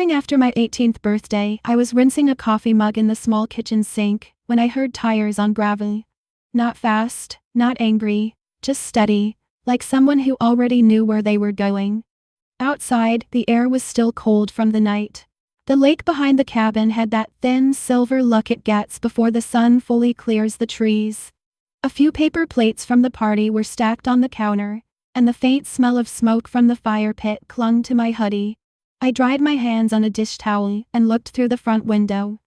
After my 18th birthday, I was rinsing a coffee mug in the small kitchen sink when I heard tires on gravel. Not fast, not angry, just steady, like someone who already knew where they were going. Outside, the air was still cold from the night. The lake behind the cabin had that thin silver look it gets before the sun fully clears the trees. A few paper plates from the party were stacked on the counter, and the faint smell of smoke from the fire pit clung to my hoodie. I dried my hands on a dish towel and looked through the front window.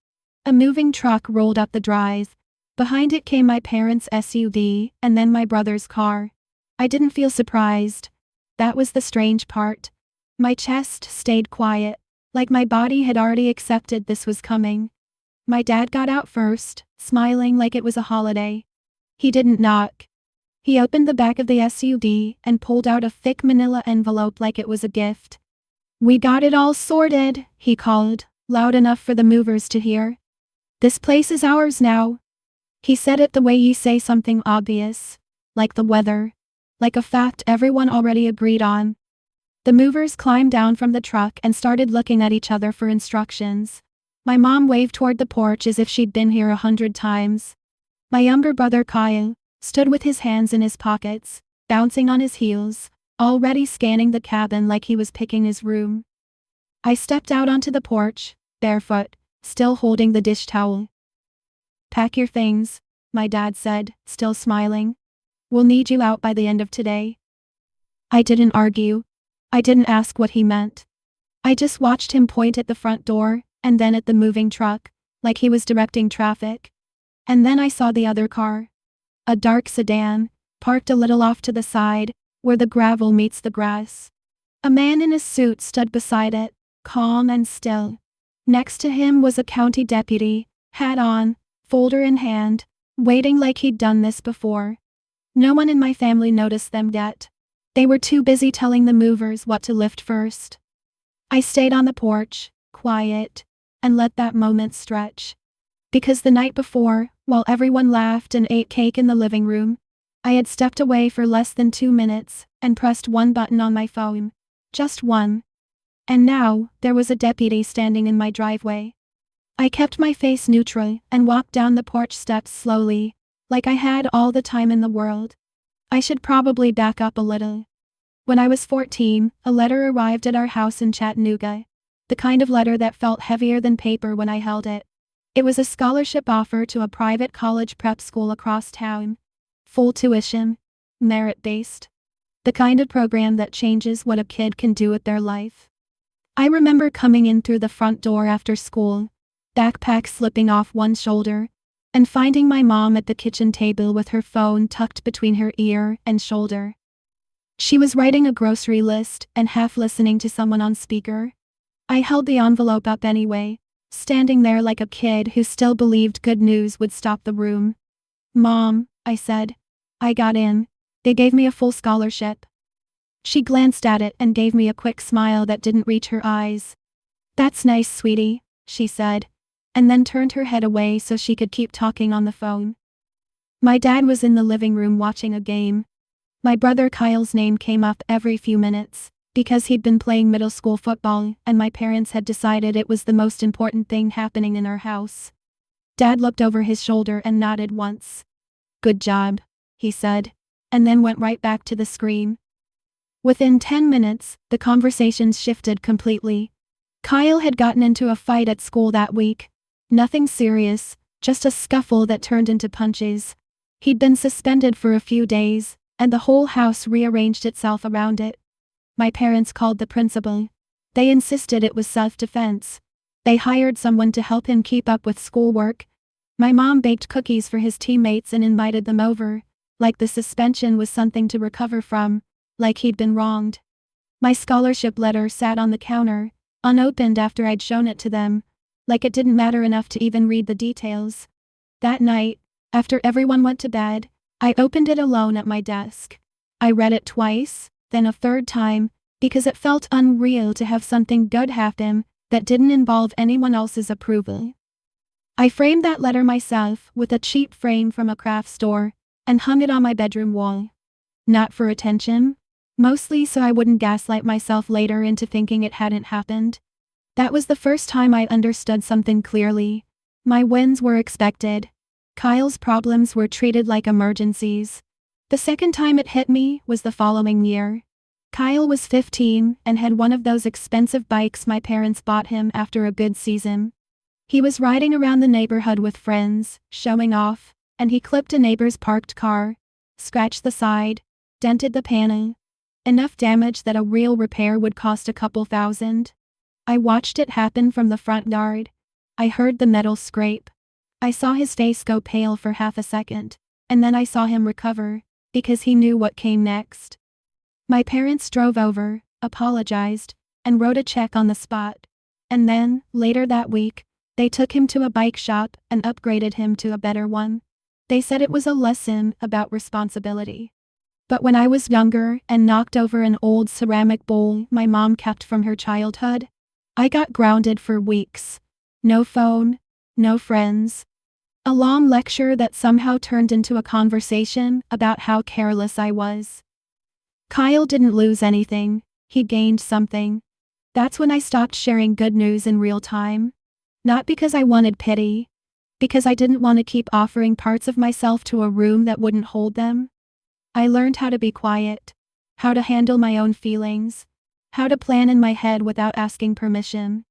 A moving truck rolled up the drive. Behind it came my parents' SUV and then my brother's car. I didn't feel surprised. That was the strange part. My chest stayed quiet, like my body had already accepted this was coming. My dad got out first, smiling like it was a holiday. He didn't knock. He opened the back of the SUV and pulled out a thick manila envelope like it was a gift. "We got it all sorted," he called, loud enough for the movers to hear. "This place is ours now." He said it the way you say something obvious, like the weather, like a fact everyone already agreed on. The movers climbed down from the truck and started looking at each other for instructions. My mom waved toward the porch as if she'd been here 100 times. My younger brother Kyle stood with his hands in his pockets, bouncing on his heels, already scanning the cabin like he was picking his room. I stepped out onto the porch, barefoot, still holding the dish towel. "Pack your things," my dad said, still smiling. "We'll need you out by the end of today." I didn't argue. I didn't ask what he meant. I just watched him point at the front door, and then at the moving truck, like he was directing traffic. And then I saw the other car. A dark sedan, parked a little off to the side, where the gravel meets the grass. A man in a suit stood beside it, calm and still. Next to him was a county deputy, hat on, folder in hand, waiting like he'd done this before. No one in my family noticed them yet. They were too busy telling the movers what to lift first. I stayed on the porch, quiet, and let that moment stretch. Because the night before, while everyone laughed and ate cake in the living room, I had stepped away for less than 2 minutes and pressed one button on my phone. Just one. And now, there was a deputy standing in my driveway. I kept my face neutral and walked down the porch steps slowly, like I had all the time in the world. I should probably back up a little. When I was 14, a letter arrived at our house in Chattanooga. The kind of letter that felt heavier than paper when I held it. It was a scholarship offer to a private college prep school across town. Full tuition. Merit-based. The kind of program that changes what a kid can do with their life. I remember coming in through the front door after school, backpack slipping off one shoulder, and finding my mom at the kitchen table with her phone tucked between her ear and shoulder. She was writing a grocery list and half listening to someone on speaker. I held the envelope up anyway, standing there like a kid who still believed good news would stop the room. "Mom," I said. "I got in. They gave me a full scholarship." She glanced at it and gave me a quick smile that didn't reach her eyes. "That's nice, sweetie," she said, and then turned her head away so she could keep talking on the phone. My dad was in the living room watching a game. My brother Kyle's name came up every few minutes, because he'd been playing middle school football and my parents had decided it was the most important thing happening in our house. Dad looked over his shoulder and nodded once. "Good job," he said, and then went right back to the screen. Within 10 minutes, the conversations shifted completely. Kyle had gotten into a fight at school that week. Nothing serious, just a scuffle that turned into punches. He'd been suspended for a few days, and the whole house rearranged itself around it. My parents called the principal. They insisted it was self-defense. They hired someone to help him keep up with schoolwork. My mom baked cookies for his teammates and invited them over, like the suspension was something to recover from, like he'd been wronged. My scholarship letter sat on the counter, unopened after I'd shown it to them, like it didn't matter enough to even read the details. That night, after everyone went to bed, I opened it alone at my desk. I read it twice, then a third time, because it felt unreal to have something good happen that didn't involve anyone else's approval. I framed that letter myself with a cheap frame from a craft store and hung it on my bedroom wall. Not for attention, mostly so I wouldn't gaslight myself later into thinking it hadn't happened. That was the first time I understood something clearly. My wins were expected. Kyle's problems were treated like emergencies. The second time it hit me was the following year. Kyle was 15 and had one of those expensive bikes my parents bought him after a good season. He was riding around the neighborhood with friends, showing off, and he clipped a neighbor's parked car, scratched the side, dented the panel. Enough damage that a real repair would cost a couple thousand. I watched it happen from the front yard. I heard the metal scrape. I saw his face go pale for half a second, and then I saw him recover, because he knew what came next. My parents drove over, apologized, and wrote a check on the spot. And then, later that week, they took him to a bike shop and upgraded him to a better one. They said it was a lesson about responsibility. But when I was younger and knocked over an old ceramic bowl my mom kept from her childhood, I got grounded for weeks. No phone, no friends. A long lecture that somehow turned into a conversation about how careless I was. Kyle didn't lose anything, he gained something. That's when I stopped sharing good news in real time. Not because I wanted pity, because I didn't want to keep offering parts of myself to a room that wouldn't hold them. I learned how to be quiet, how to handle my own feelings, how to plan in my head without asking permission.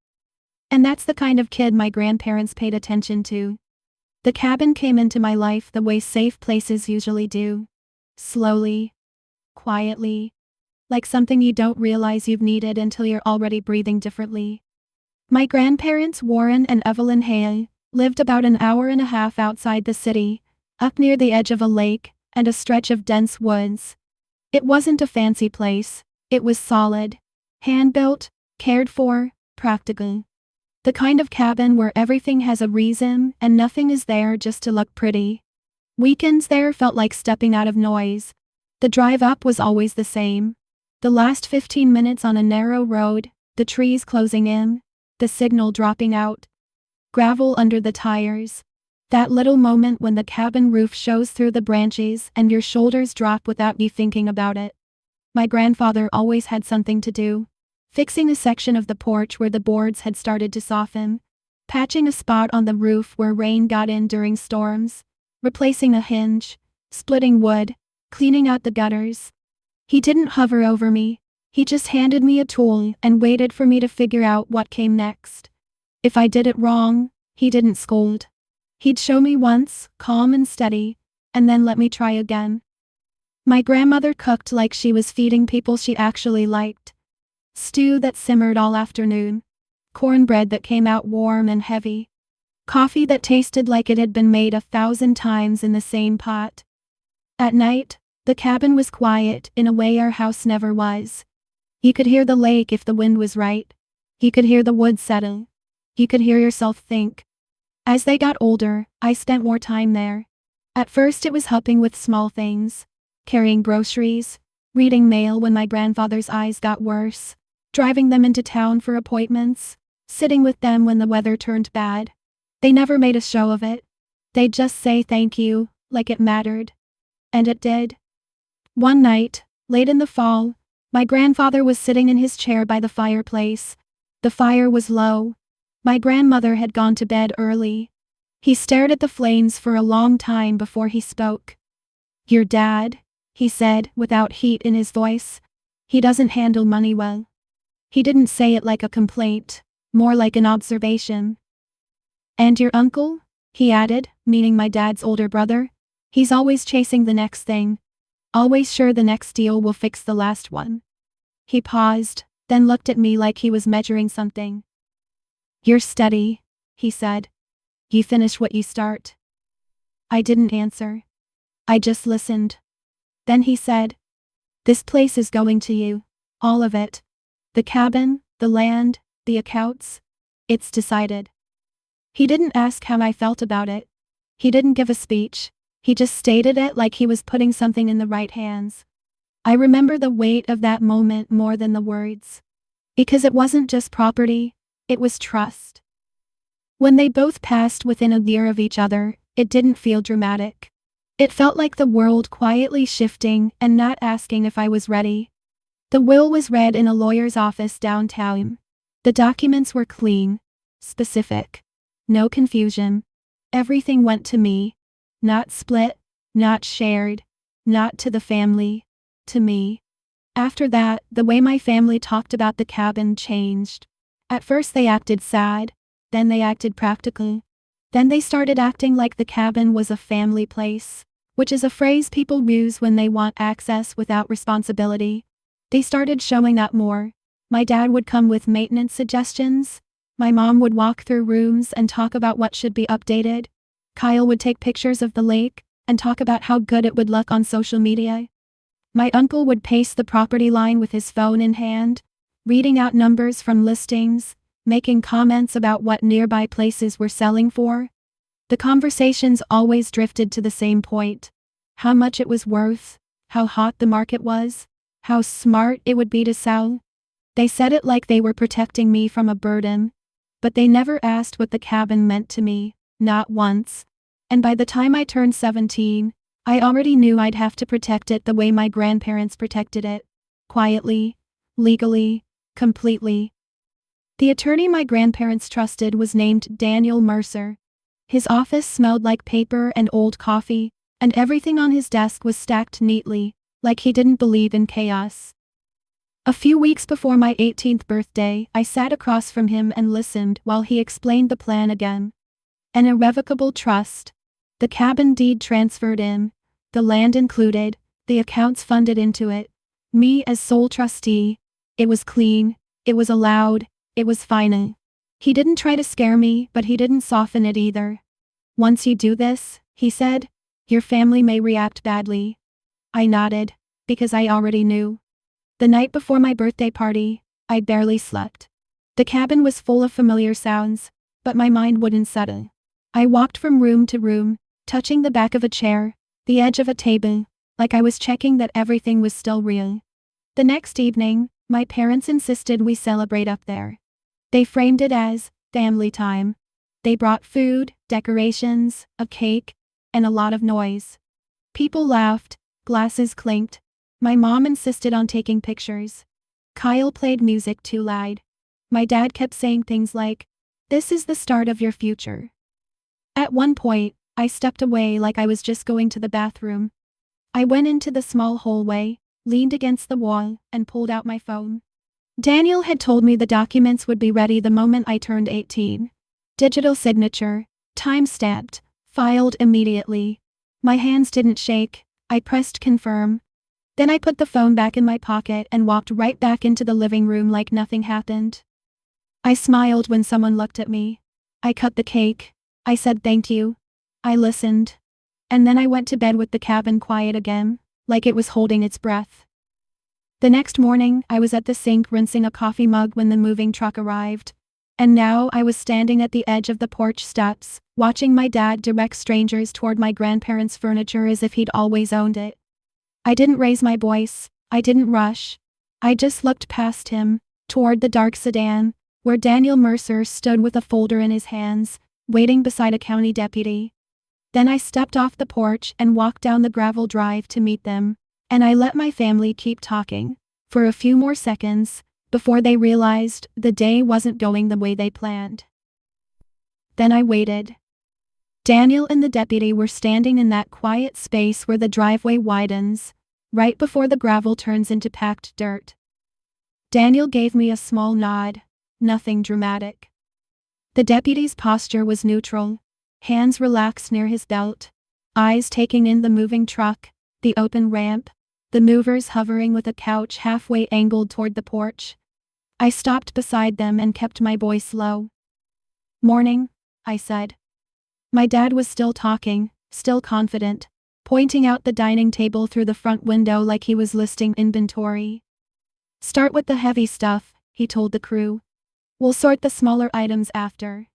And that's the kind of kid my grandparents paid attention to. The cabin came into my life the way safe places usually do. Slowly. Quietly. Like something you don't realize you've needed until you're already breathing differently. My grandparents, Warren and Evelyn Hale, lived about an hour and a half outside the city, up near the edge of a lake and a stretch of dense woods. It wasn't a fancy place, it was solid, hand-built, cared for, practical. The kind of cabin where everything has a reason and nothing is there just to look pretty. Weekends there felt like stepping out of noise. The drive up was always the same. The last 15 minutes on a narrow road, the trees closing in, the signal dropping out. Gravel under the tires. That little moment when the cabin roof shows through the branches and your shoulders drop without you thinking about it. My grandfather always had something to do. Fixing a section of the porch where the boards had started to soften. Patching a spot on the roof where rain got in during storms. Replacing a hinge. Splitting wood. Cleaning out the gutters. He didn't hover over me. He just handed me a tool and waited for me to figure out what came next. If I did it wrong, he didn't scold. He'd show me once, calm and steady, and then let me try again. My grandmother cooked like she was feeding people she actually liked. Stew that simmered all afternoon. Cornbread that came out warm and heavy. Coffee that tasted like it had been made 1,000 times in the same pot. At night, the cabin was quiet in a way our house never was. You could hear the lake if the wind was right. You could hear the wood settle. You could hear yourself think. As they got older, I spent more time there. At first it was helping with small things. Carrying groceries. Reading mail when my grandfather's eyes got worse. Driving them into town for appointments. Sitting with them when the weather turned bad. They never made a show of it. They'd just say thank you, like it mattered. And it did. One night, late in the fall, my grandfather was sitting in his chair by the fireplace. The fire was low. My grandmother had gone to bed early. He stared at the flames for a long time before he spoke. "Your dad," he said, without heat in his voice. "He doesn't handle money well." He didn't say it like a complaint, more like an observation. "And your uncle?" he added, meaning my dad's older brother. "He's always chasing the next thing. Always sure the next deal will fix the last one." He paused, then looked at me like he was measuring something. "You're steady," he said. "You finish what you start." I didn't answer. I just listened. Then he said, "This place is going to you. All of it. The cabin, the land, the accounts. It's decided." He didn't ask how I felt about it. He didn't give a speech. He just stated it like he was putting something in the right hands. I remember the weight of that moment more than the words. Because it wasn't just property, it was trust. When they both passed within a year of each other, it didn't feel dramatic. It felt like the world quietly shifting and not asking if I was ready. The will was read in a lawyer's office downtown. The documents were clean, specific, no confusion. Everything went to me. Not split, not shared, not to the family, to me. After that, the way my family talked about the cabin changed. At first they acted sad, then they acted practical. Then they started acting like the cabin was a family place, which is a phrase people use when they want access without responsibility. They started showing up more. My dad would come with maintenance suggestions. My mom would walk through rooms and talk about what should be updated. Kyle would take pictures of the lake and talk about how good it would look on social media. My uncle would pace the property line with his phone in hand, reading out numbers from listings, making comments about what nearby places were selling for. The conversations always drifted to the same point: how much it was worth, how hot the market was, how smart it would be to sell. They said it like they were protecting me from a burden, but they never asked what the cabin meant to me, not once. And by the time I turned 17, I already knew I'd have to protect it the way my grandparents protected it: quietly, legally, completely. The attorney my grandparents trusted was named Daniel Mercer. His office smelled like paper and old coffee, and everything on his desk was stacked neatly, like he didn't believe in chaos. A few weeks before my 18th birthday, I sat across from him and listened while he explained the plan again. An irrevocable trust. The cabin deed transferred in, the land included, the accounts funded into it. Me as sole trustee. It was clean, it was allowed, it was final. He didn't try to scare me, but he didn't soften it either. Once you do this, he said, your family may react badly. I nodded, because I already knew. The night before my birthday party, I barely slept. The cabin was full of familiar sounds, but my mind wouldn't settle. I walked from room to room, touching the back of a chair, the edge of a table, like I was checking that everything was still real. The next evening, my parents insisted we celebrate up there. They framed it as family time. They brought food, decorations, a cake, and a lot of noise. People laughed, glasses clinked. My mom insisted on taking pictures. Kyle played music too loud. My dad kept saying things like, "This is the start of your future." At one point, I stepped away like I was just going to the bathroom. I went into the small hallway, leaned against the wall, and pulled out my phone. Daniel had told me the documents would be ready the moment I turned 18. Digital signature, time-stamped, filed immediately. My hands didn't shake. I pressed confirm. Then I put the phone back in my pocket and walked right back into the living room like nothing happened. I smiled when someone looked at me. I cut the cake. I said thank you. I listened. And then I went to bed with the cabin quiet again, like it was holding its breath. The next morning, I was at the sink rinsing a coffee mug when the moving truck arrived. And now I was standing at the edge of the porch steps, watching my dad direct strangers toward my grandparents' furniture as if he'd always owned it. I didn't raise my voice, I didn't rush. I just looked past him, toward the dark sedan, where Daniel Mercer stood with a folder in his hands, waiting beside a county deputy. Then I stepped off the porch and walked down the gravel drive to meet them, and I let my family keep talking, for a few more seconds, before they realized the day wasn't going the way they planned. Then I waited. Daniel and the deputy were standing in that quiet space where the driveway widens, right before the gravel turns into packed dirt. Daniel gave me a small nod, nothing dramatic. The deputy's posture was neutral, hands relaxed near his belt, eyes taking in the moving truck, the open ramp, the movers hovering with a couch halfway angled toward the porch. I stopped beside them and kept my voice low. "Morning," I said. My dad was still talking, still confident, pointing out the dining table through the front window like he was listing inventory. "Start with the heavy stuff," he told the crew. "We'll sort the smaller items after."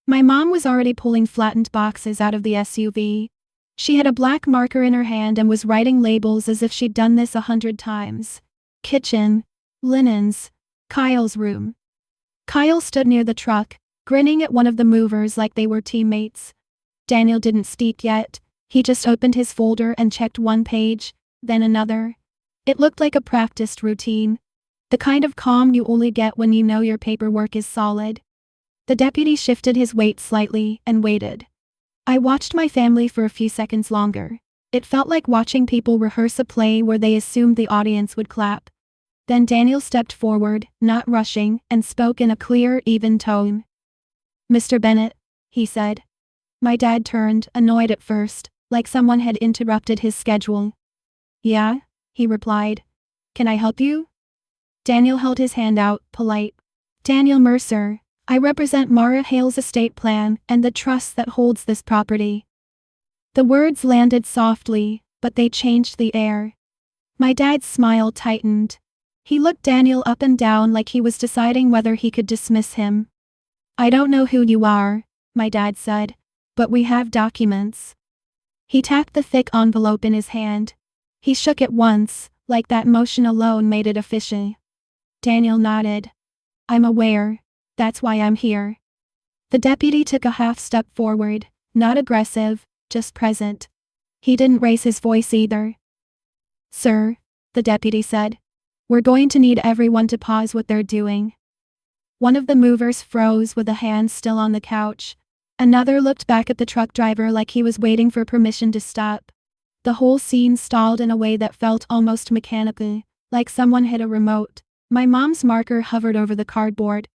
My mom was already pulling flattened boxes out of the SUV. She had a black marker in her hand and was writing labels as if she'd done this 100 times. Kitchen, linens, Kyle's room. Kyle stood near the truck, grinning at one of the movers like they were teammates. Daniel didn't speak yet. He just opened his folder and checked one page, then another. It looked like a practiced routine. The kind of calm you only get when you know your paperwork is solid. The deputy shifted his weight slightly and waited. I watched my family for a few seconds longer. It felt like watching people rehearse a play where they assumed the audience would clap. Then Daniel stepped forward, not rushing, and spoke in a clear, even tone. "Mr. Bennett," he said. My dad turned, annoyed at first, like someone had interrupted his schedule. "Yeah?" he replied. "Can I help you?" Daniel held his hand out, polite. "Daniel Mercer. I represent Mara Hale's estate plan and the trust that holds this property." The words landed softly, but they changed the air. My dad's smile tightened. He looked Daniel up and down like he was deciding whether he could dismiss him. "I don't know who you are," my dad said, "but we have documents." He tapped the thick envelope in his hand. He shook it once, like that motion alone made it official. Daniel nodded. "I'm aware. That's why I'm here." The deputy took a half step forward, not aggressive, just present. He didn't raise his voice either. "Sir," the deputy said, "we're going to need everyone to pause what they're doing." One of the movers froze with a hand still on the couch. Another looked back at the truck driver like he was waiting for permission to stop. The whole scene stalled in a way that felt almost mechanical, like someone hit a remote. My mom's marker hovered over the cardboard.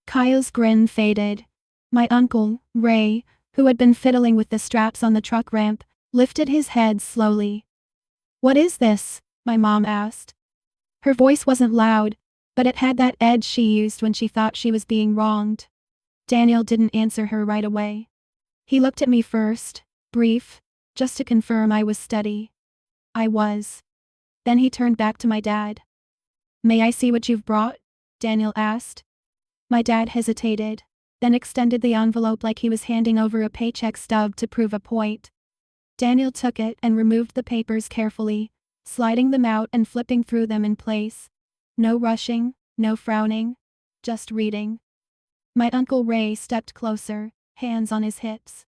Kyle's grin faded. My uncle, Ray, who had been fiddling with the straps on the truck ramp, lifted his head slowly. "What is this?" my mom asked. Her voice wasn't loud, but it had that edge she used when she thought she was being wronged. Daniel didn't answer her right away. He looked at me first, brief, just to confirm I was steady. I was. Then he turned back to my dad. "May I see what you've brought?" Daniel asked. My dad hesitated, then extended the envelope like he was handing over a paycheck stub to prove a point. Daniel took it and removed the papers carefully, sliding them out and flipping through them in place. No rushing, no frowning, just reading. My Uncle Ray stepped closer, hands on his hips.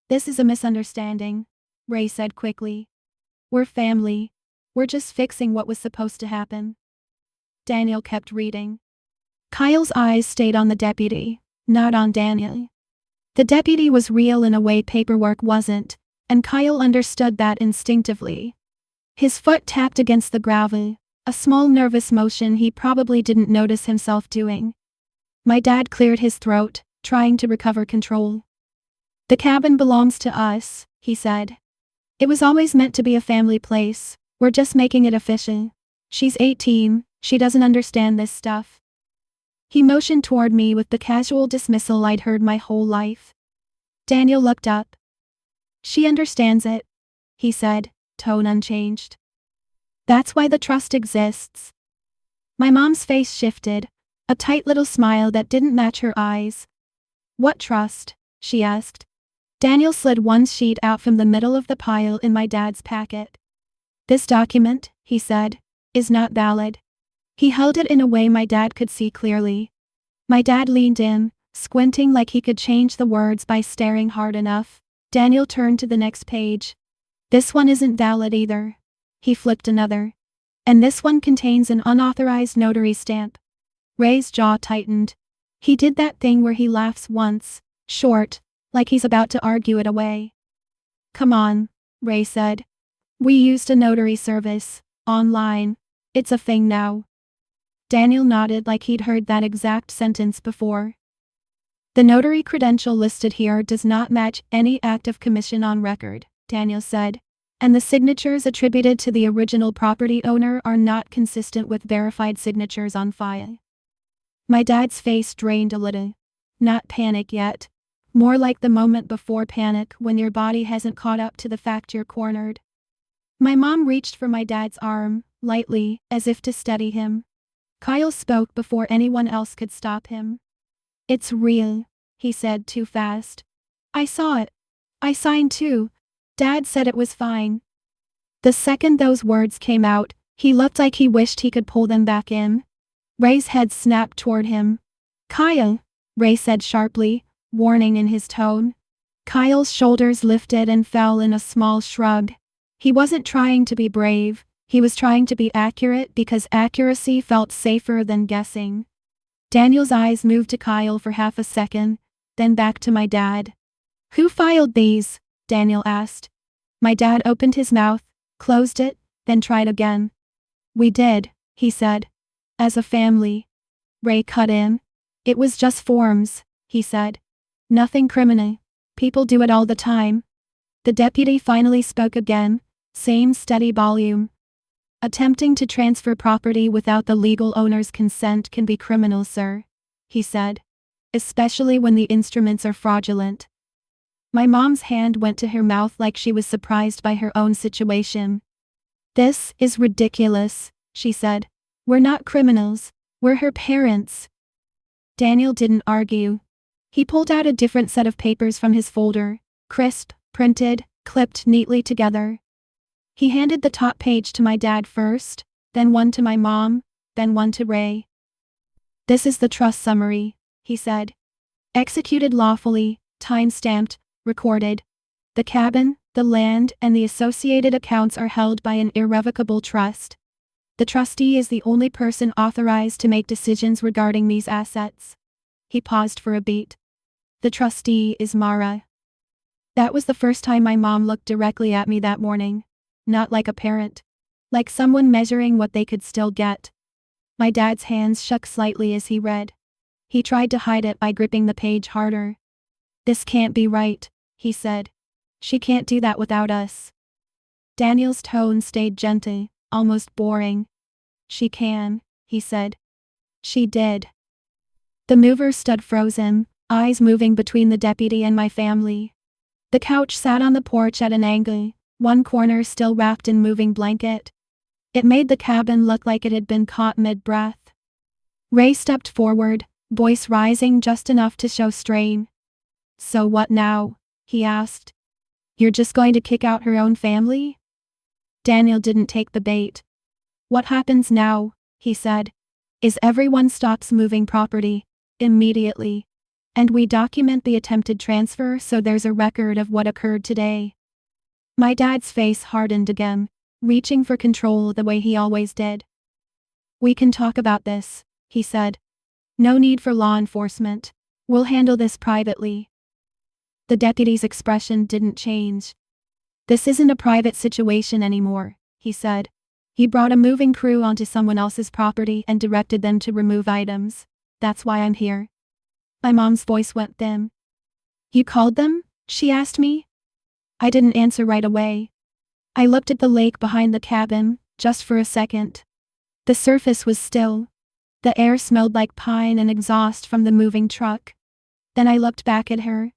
"This is a misunderstanding," Ray said quickly. "We're family. We're just fixing what was supposed to happen." Daniel kept reading. Kyle's eyes stayed on the deputy, not on Daniel. The deputy was real in a way paperwork wasn't, and Kyle understood that instinctively. His foot tapped against the gravel, a small nervous motion he probably didn't notice himself doing. My dad cleared his throat, trying to recover control. "The cabin belongs to us," he said. "It was always meant to be a family place. We're just making it official. She's 18, she doesn't understand this stuff." He motioned toward me with the casual dismissal I'd heard my whole life. Daniel looked up. "She understands it," he said, tone unchanged. "That's why the trust exists." My mom's face shifted, a tight little smile that didn't match her eyes. "What trust?" she asked. Daniel slid one sheet out from the middle of the pile in my dad's packet. "This document," he said, "is not valid." He held it in a way my dad could see clearly. My dad leaned in, squinting like he could change the words by staring hard enough. Daniel turned to the next page. "This one isn't valid either." He flipped another. "And this one contains an unauthorized notary stamp." Ray's jaw tightened. He did that thing where he laughs once, short, like he's about to argue it away. "Come on," Ray said. "We used a notary service, online. It's a thing now." Daniel nodded like he'd heard that exact sentence before. "The notary credential listed here does not match any act of commission on record," Daniel said, "and the signatures attributed to the original property owner are not consistent with verified signatures on file." My dad's face drained a little. Not panic yet. More like the moment before panic when your body hasn't caught up to the fact you're cornered. My mom reached for my dad's arm, lightly, as if to steady him. Kyle spoke before anyone else could stop him. "It's real," he said too fast. "I saw it. I signed too. Dad said it was fine." The second those words came out, he looked like he wished he could pull them back in. Ray's head snapped toward him. "Kyle," Ray said sharply, warning in his tone. Kyle's shoulders lifted and fell in a small shrug. He wasn't trying to be brave, He was trying to be accurate because accuracy felt safer than guessing. Daniel's eyes moved to Kyle for half a second, then back to my dad. "Who filed these?" Daniel asked. My dad opened his mouth, closed it, then tried again. "We did," he said. "As a family." Ray cut in. "It was just forms," he said. "Nothing criminal. People do it all the time." The deputy finally spoke again, same steady volume. "Attempting to transfer property without the legal owner's consent can be criminal, sir," he said. "Especially when the instruments are fraudulent." My mom's hand went to her mouth like she was surprised by her own situation. "This is ridiculous," she said. "We're not criminals. We're her parents." Daniel didn't argue. He pulled out a different set of papers from his folder, crisp, printed, clipped neatly together. He handed the top page to my dad first, then one to my mom, then one to Ray. "This is the trust summary," he said. "Executed lawfully, time-stamped, recorded. The cabin, the land, and the associated accounts are held by an irrevocable trust. The trustee is the only person authorized to make decisions regarding these assets." He paused for a beat. "The trustee is Mara." That was the first time my mom looked directly at me that morning. Not like a parent. Like someone measuring what they could still get. My dad's hands shook slightly as he read. He tried to hide it by gripping the page harder. "This can't be right," he said. "She can't do that without us." Daniel's tone stayed gentle, almost boring. "She can," he said. "She did." The mover stood frozen, eyes moving between the deputy and my family. The couch sat on the porch at an angle, one corner still wrapped in moving blanket. It made the cabin look like it had been caught mid-breath. Ray stepped forward, voice rising just enough to show strain. "So what now?" he asked. "You're just going to kick out her own family?" Daniel didn't take the bait. "What happens now," he said, "is everyone stops moving property, immediately. And we document the attempted transfer so there's a record of what occurred today." My dad's face hardened again, reaching for control the way he always did. "We can talk about this," he said. "No need for law enforcement. We'll handle this privately." The deputy's expression didn't change. "This isn't a private situation anymore," he said. "He brought a moving crew onto someone else's property and directed them to remove items. That's why I'm here." My mom's voice went thin. "You called them?" she asked me. I didn't answer right away. I looked at the lake behind the cabin, just for a second. The surface was still. The air smelled like pine and exhaust from the moving truck. Then I looked back at her.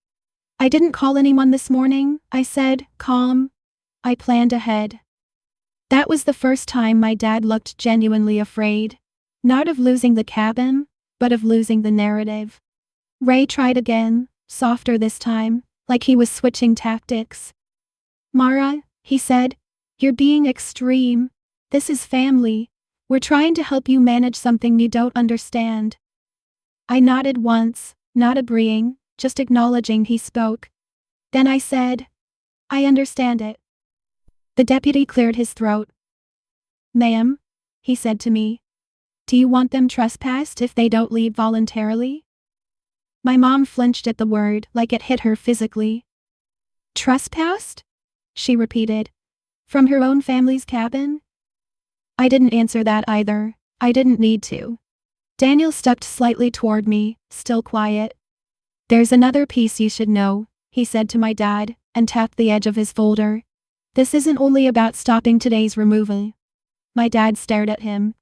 "I didn't call anyone this morning," I said, calm. "I planned ahead." That was the first time my dad looked genuinely afraid. Not of losing the cabin, but of losing the narrative. Ray tried again, softer this time, like he was switching tactics. "Mara," he said, "you're being extreme. This is family. We're trying to help you manage something you don't understand." I nodded once, not agreeing, just acknowledging he spoke. Then I said, "I understand it." The deputy cleared his throat. "Ma'am," he said to me, "do you want them trespassed if they don't leave voluntarily?" My mom flinched at the word like it hit her physically. "Trespassed?" she repeated. "From her own family's cabin?" I didn't answer that either. I didn't need to. Daniel stepped slightly toward me, still quiet. "There's another piece you should know," he said to my dad, and tapped the edge of his folder. "This isn't only about stopping today's removal." My dad stared at him.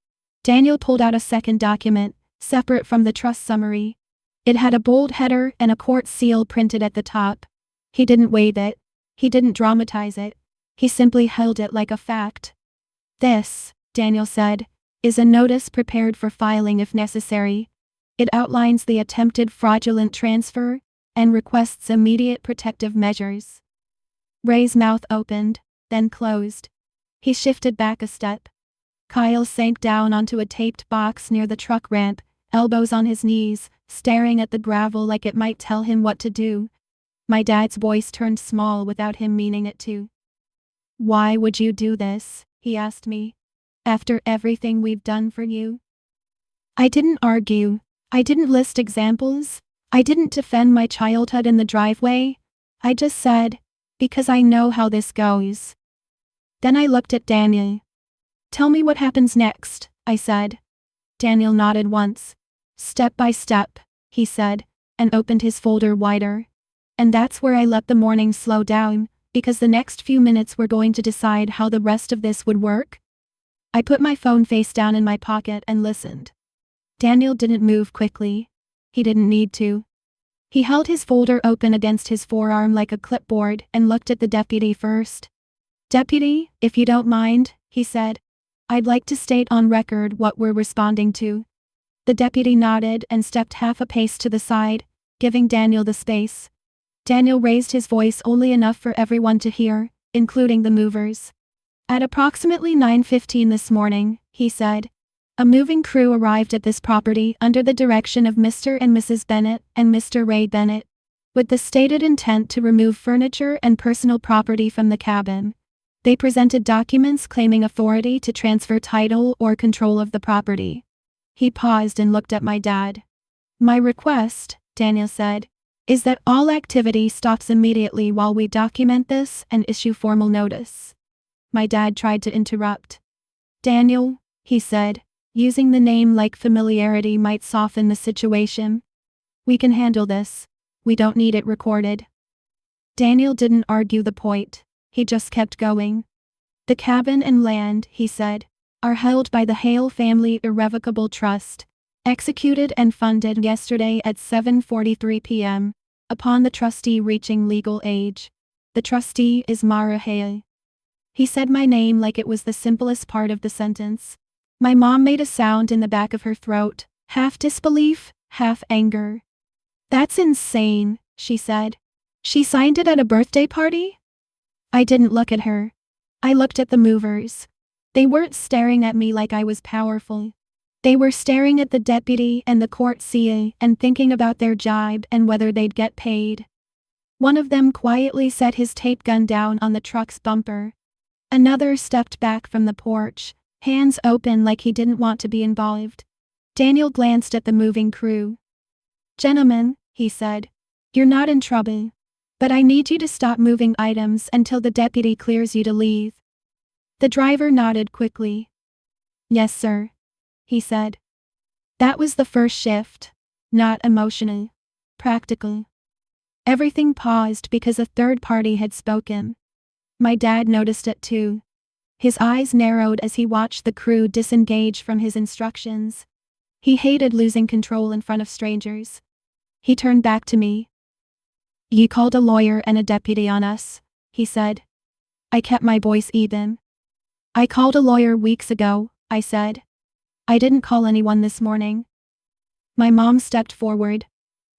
Daniel pulled out a second document, separate from the trust summary. It had a bold header and a court seal printed at the top. He didn't wave it. He didn't dramatize it. He simply held it like a fact. "This," Daniel said, "is a notice prepared for filing if necessary. It outlines the attempted fraudulent transfer and requests immediate protective measures." Ray's mouth opened, then closed. He shifted back a step. Kyle sank down onto a taped box near the truck ramp, elbows on his knees, staring at the gravel like it might tell him what to do. My dad's voice turned small without him meaning it to. "Why would you do this?" he asked me. after everything we've done for you?" I didn't argue. I didn't list examples. I didn't defend my childhood in the driveway. I just said, "Because I know how this goes." Then I looked at Daniel. "Tell me what happens next," I said. Daniel nodded once. "Step by step," he said, and opened his folder wider. And that's where I let the morning slow down, because the next few minutes were going to decide how the rest of this would work. I put my phone face down in my pocket and listened. Daniel didn't move quickly. He didn't need to. He held his folder open against his forearm like a clipboard and looked at the deputy first. "Deputy, if you don't mind," he said, "I'd like to state on record what we're responding to." The deputy nodded and stepped half a pace to the side, giving Daniel the space. Daniel raised his voice only enough for everyone to hear, including the movers. "At approximately 9:15 this morning," he said, "a moving crew arrived at this property under the direction of Mr. and Mrs. Bennett and Mr. Ray Bennett, with the stated intent to remove furniture and personal property from the cabin. They presented documents claiming authority to transfer title or control of the property." He paused and looked at my dad. "My request," Daniel said, "is that all activity stops immediately while we document this and issue formal notice." My dad tried to interrupt. "Daniel," he said, using the name like familiarity might soften the situation. "We can handle this. We don't need it recorded." Daniel didn't argue the point. He just kept going. "The cabin and land," he said, "are held by the Hale Family Irrevocable Trust, executed and funded yesterday at 7:43 p.m., upon the trustee reaching legal age. The trustee is Mara Hale." He said my name like it was the simplest part of the sentence. My mom made a sound in the back of her throat, half disbelief, half anger. "That's insane," she said. "She signed it at a birthday party?" I didn't look at her. I looked at the movers. They weren't staring at me like I was powerful. They were staring at the deputy and the court seal and thinking about their job and whether they'd get paid. One of them quietly set his tape gun down on the truck's bumper. Another stepped back from the porch, hands open like he didn't want to be involved. Daniel glanced at the moving crew. "Gentlemen," he said, "you're not in trouble. But I need you to stop moving items until the deputy clears you to leave." The driver nodded quickly. "Yes, sir," he said. That was the first shift. Not emotional. Practical. Everything paused because a third party had spoken. My dad noticed it too. His eyes narrowed as he watched the crew disengage from his instructions. He hated losing control in front of strangers. He turned back to me. "You called a lawyer and a deputy on us," he said. I kept my voice even. "I called a lawyer weeks ago," I said. "I didn't call anyone this morning." My mom stepped forward,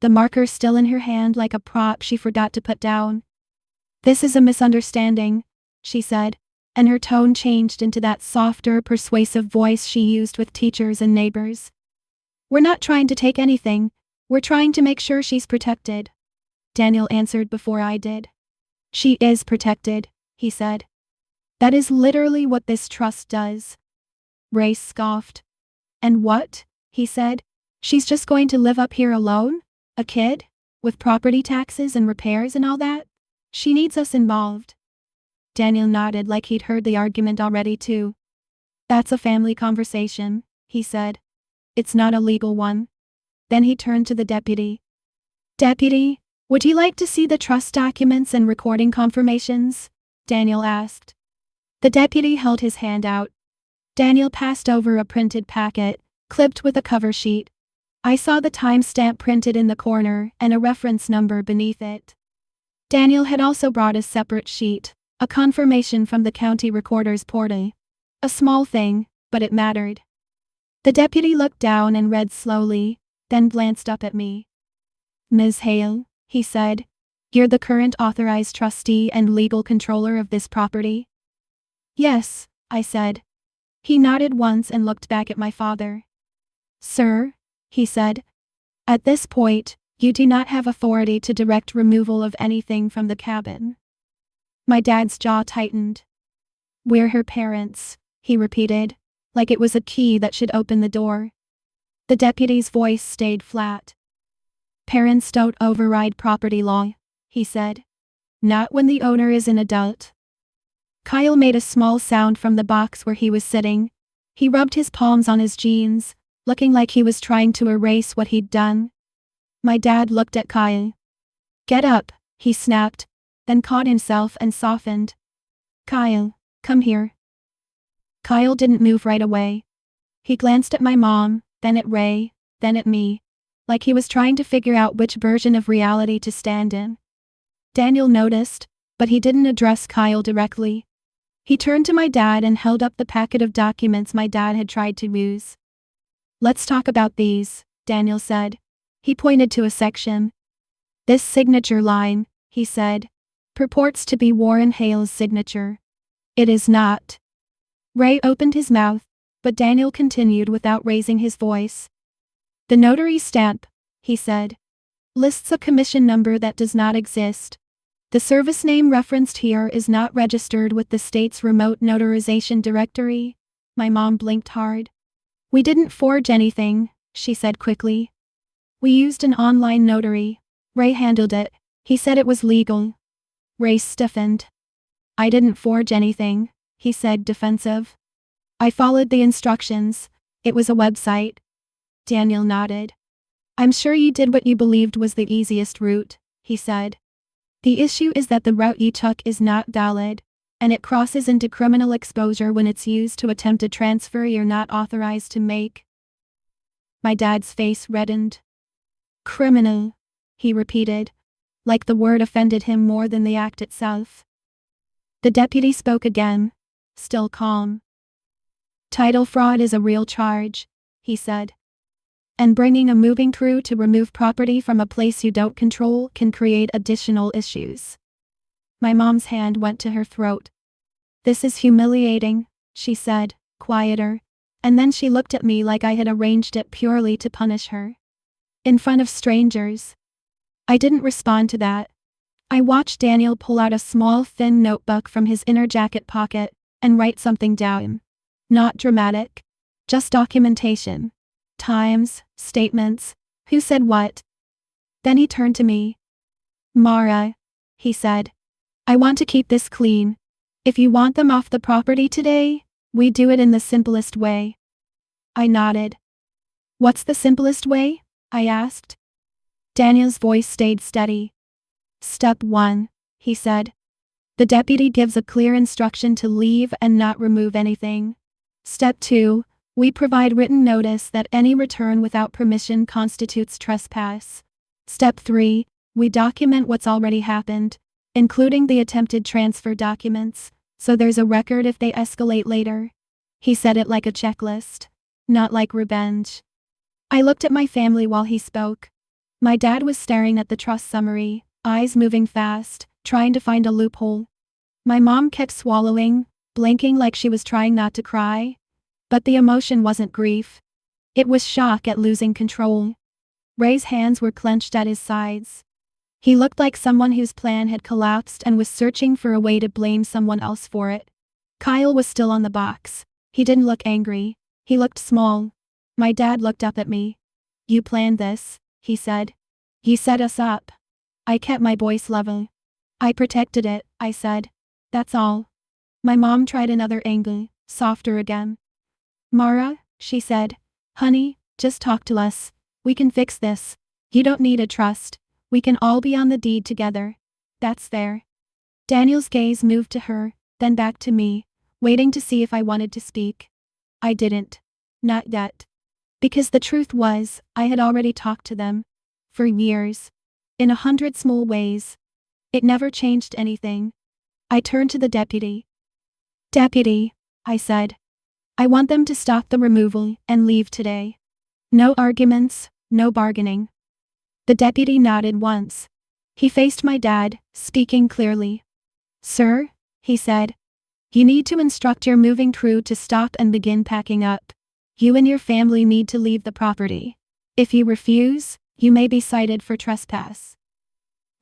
the marker still in her hand like a prop she forgot to put down. "This is a misunderstanding," she said, and her tone changed into that softer, persuasive voice she used with teachers and neighbors. "We're not trying to take anything. We're trying to make sure she's protected." Daniel answered before I did. "She is protected," he said. "That is literally what this trust does." Ray scoffed. "And what?" he said. "She's just going to live up here alone? A kid? With property taxes and repairs and all that? She needs us involved." Daniel nodded like he'd heard the argument already too. "That's a family conversation," he said. "It's not a legal one." Then he turned to the deputy. "Deputy, would you like to see the trust documents and recording confirmations?" Daniel asked. The deputy held his hand out. Daniel passed over a printed packet, clipped with a cover sheet. I saw the timestamp printed in the corner and a reference number beneath it. Daniel had also brought a separate sheet, a confirmation from the county recorder's portal. A small thing, but it mattered. The deputy looked down and read slowly, then glanced up at me. "Ms. Hale," he said, "you're the current authorized trustee and legal controller of this property?" "Yes," I said. He nodded once and looked back at my father. "Sir," he said, "at this point, you do not have authority to direct removal of anything from the cabin." My dad's jaw tightened. "We're her parents," he repeated. like it was a key that should open the door. The deputy's voice stayed flat. Parents don't override property law, he said. Not when the owner is an adult. Kyle made a small sound from the box where he was sitting. He rubbed his palms on his jeans, looking like he was trying to erase what he'd done. My dad looked at Kyle. Get up, he snapped, then caught himself and softened. Kyle, come here. Kyle didn't move right away. He glanced at my mom, then at Ray, then at me, like he was trying to figure out which version of reality to stand in. Daniel noticed, but he didn't address Kyle directly. He turned to my dad and held up the packet of documents my dad had tried to use. Let's talk about these, Daniel said. He pointed to a section. This signature line, he said, purports to be Warren Hale's signature. It is not. Ray opened his mouth, but Daniel continued without raising his voice. The notary stamp, he said, lists a commission number that does not exist. The service name referenced here is not registered with the state's remote notarization directory. My mom blinked hard. We didn't forge anything, she said quickly. We used an online notary. Ray handled it. He said it was legal. Ray stiffened. I didn't forge anything, he said, defensive. I followed the instructions. It was a website. Daniel nodded. I'm sure you did what you believed was the easiest route, he said. The issue is that the route you took is not valid, and it crosses into criminal exposure when it's used to attempt a transfer you're not authorized to make. My dad's face reddened. Criminal, he repeated, like the word offended him more than the act itself. The deputy spoke again, still calm. Title fraud is a real charge, he said. And bringing a moving crew to remove property from a place you don't control can create additional issues. My mom's hand went to her throat. This is humiliating, she said, quieter, and then she looked at me like I had arranged it purely to punish her. In front of strangers. I didn't respond to that. I watched Daniel pull out a small thin notebook from his inner jacket pocket and write something down. Not dramatic. Just documentation. Times, statements, who said what. Then he turned to me. Mara, he said. I want to keep this clean. If you want them off the property today, we do it in the simplest way. I nodded. What's the simplest way? I asked. Daniel's voice stayed steady. Step 1, he said. The deputy gives a clear instruction to leave and not remove anything. Step 2, we provide written notice that any return without permission constitutes trespass. Step 3, we document what's already happened, including the attempted transfer documents, so there's a record if they escalate later. He said it like a checklist, not like revenge. I looked at my family while he spoke. My dad was staring at the trust summary, eyes moving fast, trying to find a loophole. My mom kept swallowing, blinking like she was trying not to cry. But the emotion wasn't grief. It was shock at losing control. Ray's hands were clenched at his sides. He looked like someone whose plan had collapsed and was searching for a way to blame someone else for it. Kyle was still on the box. He didn't look angry. He looked small. My dad looked up at me. You planned this, he said. You set us up. I kept my voice level. I protected it, I said. That's all. My mom tried another angle, softer again. Mara, she said, honey, just talk to us. We can fix this. You don't need a trust. We can all be on the deed together. That's fair. Daniel's gaze moved to her, then back to me, waiting to see if I wanted to speak. I didn't. Not yet. Because the truth was, I had already talked to them. For years. In 100 small ways. It never changed anything. I turned to the deputy. Deputy, I said. I want them to stop the removal and leave today. No arguments, no bargaining. The deputy nodded once. He faced my dad, speaking clearly. Sir, he said. You need to instruct your moving crew to stop and begin packing up. You and your family need to leave the property. If you refuse, you may be cited for trespass.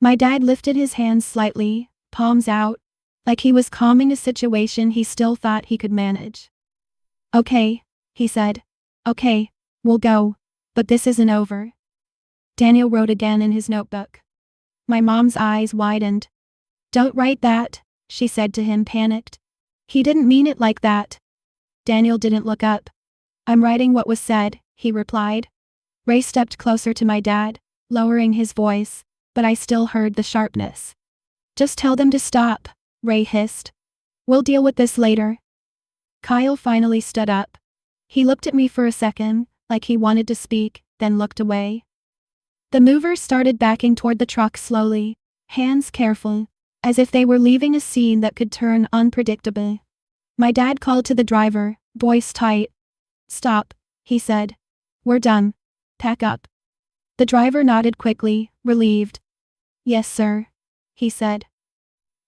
My dad lifted his hands slightly, palms out, like he was calming a situation he still thought he could manage. Okay, he said. Okay, we'll go. But this isn't over. Daniel wrote again in his notebook. My mom's eyes widened. Don't write that, she said to him, panicked. He didn't mean it like that. Daniel didn't look up. I'm writing what was said, he replied. Ray stepped closer to my dad, lowering his voice, but I still heard the sharpness. Just tell them to stop, Ray hissed. We'll deal with this later. Kyle finally stood up. He looked at me for a second, like he wanted to speak, then looked away. The movers started backing toward the truck slowly, hands careful, as if they were leaving a scene that could turn unpredictable. My dad called to the driver, voice tight. Stop, he said. We're done. Pack up. The driver nodded quickly, relieved. Yes, sir, he said.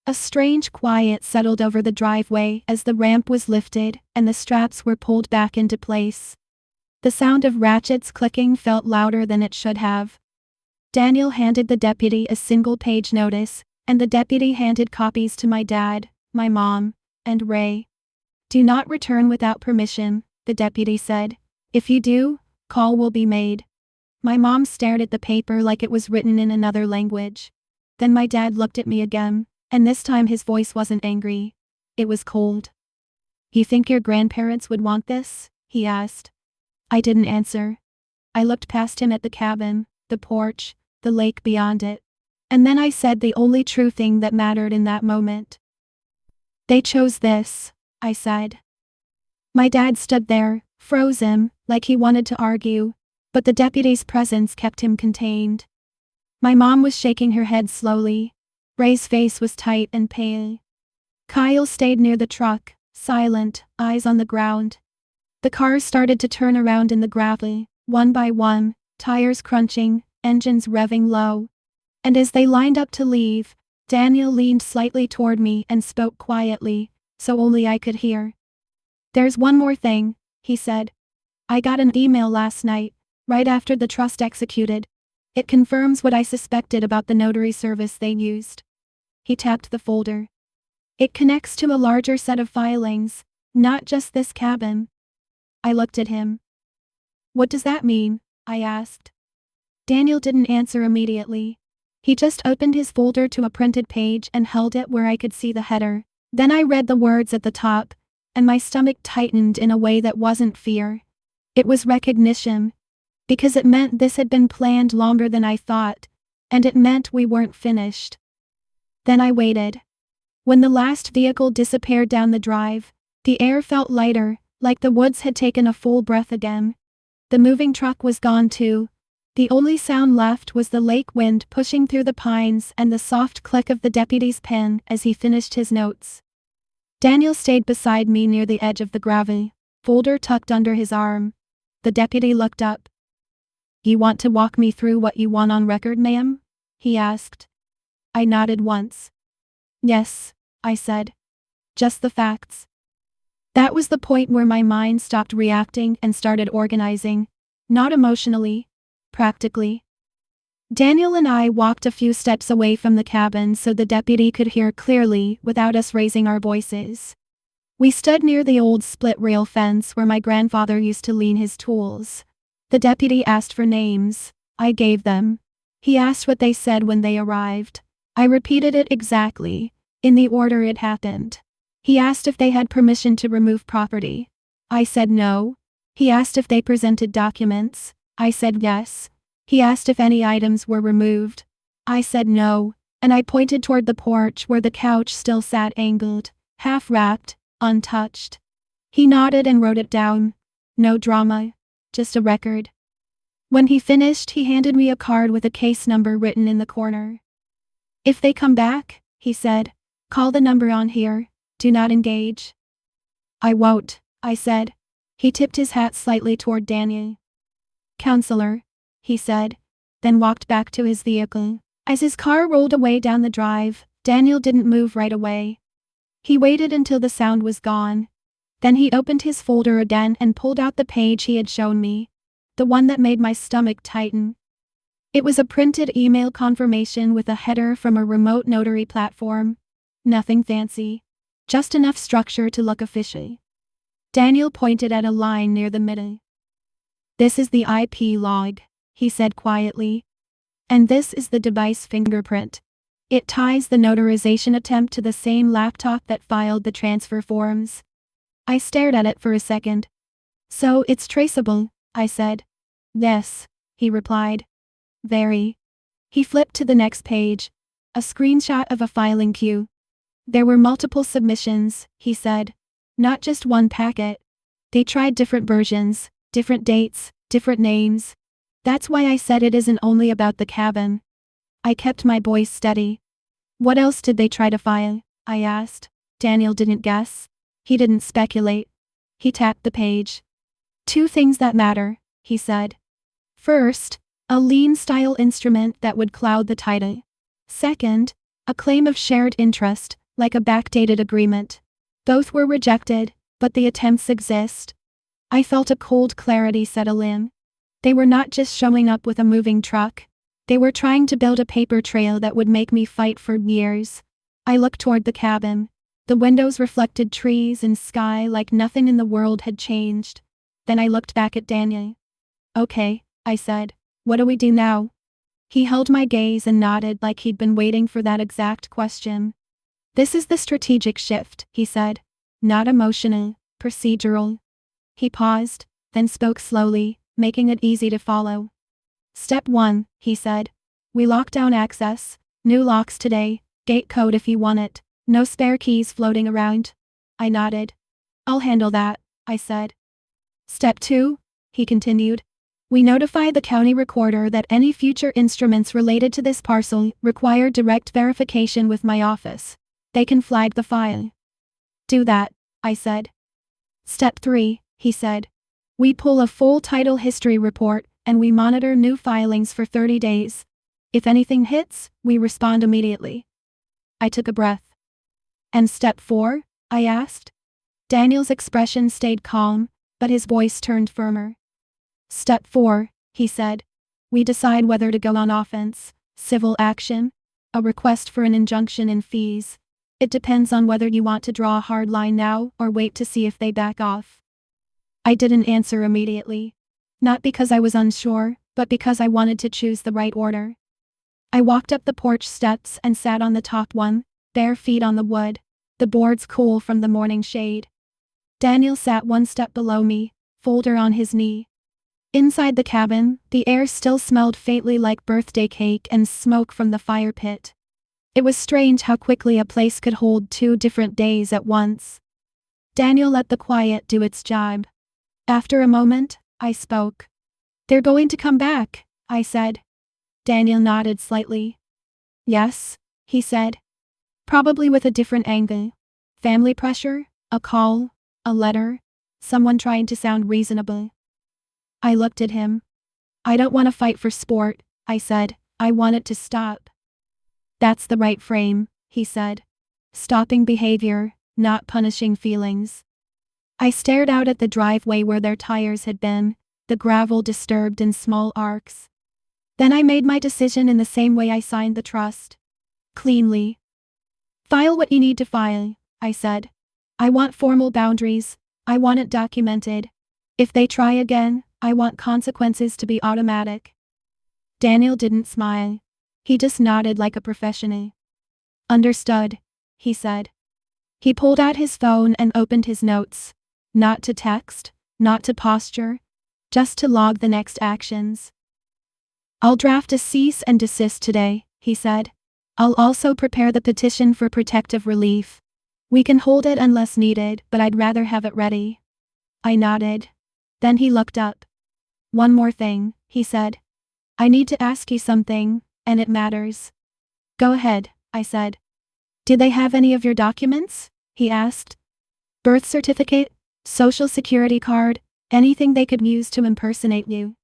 A strange quiet settled over the driveway as the ramp was lifted and the straps were pulled back into place. The sound of ratchets clicking felt louder than it should have. Daniel handed the deputy a single-page notice, and the deputy handed copies to my dad, my mom, and Ray. Do not return without permission, the deputy said. If you do, call will be made. My mom stared at the paper like it was written in another language. Then my dad looked at me again, and this time his voice wasn't angry. It was cold. You think your grandparents would want this? He asked. I didn't answer. I looked past him at the cabin, the porch, the lake beyond it. And then I said the only true thing that mattered in that moment. They chose this, I said. My dad stood there, frozen, like he wanted to argue, but the deputy's presence kept him contained. My mom was shaking her head slowly. Ray's face was tight and pale. Kyle stayed near the truck, silent, eyes on the ground. The cars started to turn around in the gravel, one by one, tires crunching, engines revving low. And as they lined up to leave, Daniel leaned slightly toward me and spoke quietly, so only I could hear. There's one more thing, he said. I got an email last night, right after the trust executed. It confirms what I suspected about the notary service they used. He tapped the folder. It connects to a larger set of filings, not just this cabin. I looked at him. What does that mean? I asked. Daniel didn't answer immediately. He just opened his folder to a printed page and held it where I could see the header. Then I read the words at the top, and my stomach tightened in a way that wasn't fear. It was recognition. Because it meant this had been planned longer than I thought, and it meant we weren't finished. Then I waited. When the last vehicle disappeared down the drive, the air felt lighter, like the woods had taken a full breath again. The moving truck was gone too. The only sound left was the lake wind pushing through the pines and the soft click of the deputy's pen as he finished his notes. Daniel stayed beside me near the edge of the gravel, folder tucked under his arm. The deputy looked up. You want to walk me through what you want on record, ma'am? He asked. I nodded once. Yes, I said. Just the facts. That was the point where my mind stopped reacting and started organizing. Not emotionally. Practically. Daniel and I walked a few steps away from the cabin so the deputy could hear clearly without us raising our voices. We stood near the old split-rail fence where my grandfather used to lean his tools. The deputy asked for names. I gave them. He asked what they said when they arrived. I repeated it exactly, in the order it happened. He asked if they had permission to remove property. I said no. He asked if they presented documents. I said yes. He asked if any items were removed. I said no, and I pointed toward the porch where the couch still sat angled, half-wrapped, untouched. He nodded and wrote it down. No drama. Just a record. When he finished, he handed me a card with a case number written in the corner. If they come back, he said, call the number on here. Do not engage. I won't, I said. He tipped his hat slightly toward Daniel. Counselor, he said, then walked back to his vehicle. As his car rolled away down the drive, Daniel didn't move right away. He waited until the sound was gone. Then he opened his folder again and pulled out the page he had shown me, the one that made my stomach tighten. It was a printed email confirmation with a header from a remote notary platform. Nothing fancy. Just enough structure to look official. Daniel pointed at a line near the middle. This is the IP log, he said quietly. And this is the device fingerprint. It ties the notarization attempt to the same laptop that filed the transfer forms. I stared at it for a second. So it's traceable, I said. Yes, he replied. Very. He flipped to the next page. A screenshot of a filing queue. There were multiple submissions, he said. Not just one packet. They tried different versions, different dates, different names. That's why I said it isn't only about the cabin. I kept my voice steady. What else did they try to file? I asked. Daniel didn't guess. He didn't speculate. He tapped the page. 2 things that matter, he said. First, a lien-style instrument that would cloud the title. Second, a claim of shared interest, like a backdated agreement. Both were rejected, but the attempts exist. I felt a cold clarity settle in. They were not just showing up with a moving truck. They were trying to build a paper trail that would make me fight for years. I looked toward the cabin. The windows reflected trees and sky like nothing in the world had changed. Then I looked back at Daniel. Okay, I said. What do we do now? He held my gaze and nodded like he'd been waiting for that exact question. This is the strategic shift, he said. Not emotional, procedural. He paused, then spoke slowly, making it easy to follow. Step 1, he said. We lock down access. New locks today, gate code if you want it. No spare keys floating around. I nodded. I'll handle that, I said. Step 2, he continued. We notify the county recorder that any future instruments related to this parcel require direct verification with my office. They can flag the file. Do that, I said. Step 3, he said. We pull a full title history report and we monitor new filings for 30 days. If anything hits, we respond immediately. I took a breath. And step 4? I asked. Daniel's expression stayed calm, but his voice turned firmer. Step 4, he said. We decide whether to go on offense, civil action, a request for an injunction and fees. It depends on whether you want to draw a hard line now or wait to see if they back off. I didn't answer immediately. Not because I was unsure, but because I wanted to choose the right order. I walked up the porch steps and sat on the top one, bare feet on the wood, the boards cool from the morning shade. Daniel sat one step below me, folder on his knee. Inside the cabin, the air still smelled faintly like birthday cake and smoke from the fire pit. It was strange how quickly a place could hold 2 different days at once. Daniel let the quiet do its job. After a moment, I spoke. They're going to come back, I said. Daniel nodded slightly. Yes, he said. Probably with a different angle. Family pressure, a call, a letter, someone trying to sound reasonable. I looked at him. I don't want to fight for sport, I said. I want it to stop. That's the right frame, he said. Stopping behavior, not punishing feelings. I stared out at the driveway where their tires had been, the gravel disturbed in small arcs. Then I made my decision in the same way I signed the trust. Cleanly. File what you need to file, I said. I want formal boundaries. I want it documented. If they try again, I want consequences to be automatic. Daniel didn't smile. He just nodded like a professional. Understood, he said. He pulled out his phone and opened his notes. Not to text, not to posture, just to log the next actions. I'll draft a cease and desist today, he said. I'll also prepare the petition for protective relief. We can hold it unless needed, but I'd rather have it ready. I nodded. Then he looked up. One more thing, he said. I need to ask you something, and it matters. Go ahead, I said. Did they have any of your documents? He asked. Birth certificate, social security card, anything they could use to impersonate you.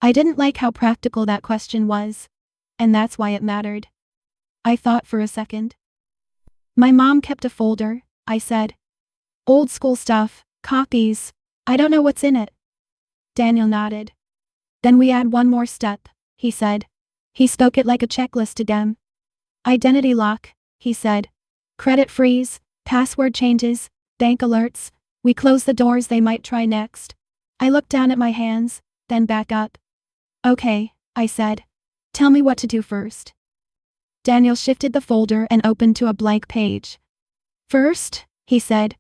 I didn't like how practical that question was, and that's why it mattered. I thought for a second. My mom kept a folder, I said. Old school stuff, copies, I don't know what's in it. Daniel nodded. Then we add one more step, he said. He spoke it like a checklist again. Identity lock, he said. Credit freeze, password changes, bank alerts, We close the doors, they might try next. I looked down at my hands, then back up. Okay, I said. Tell me what to do first. Daniel shifted the folder and opened to a blank page. First, he said,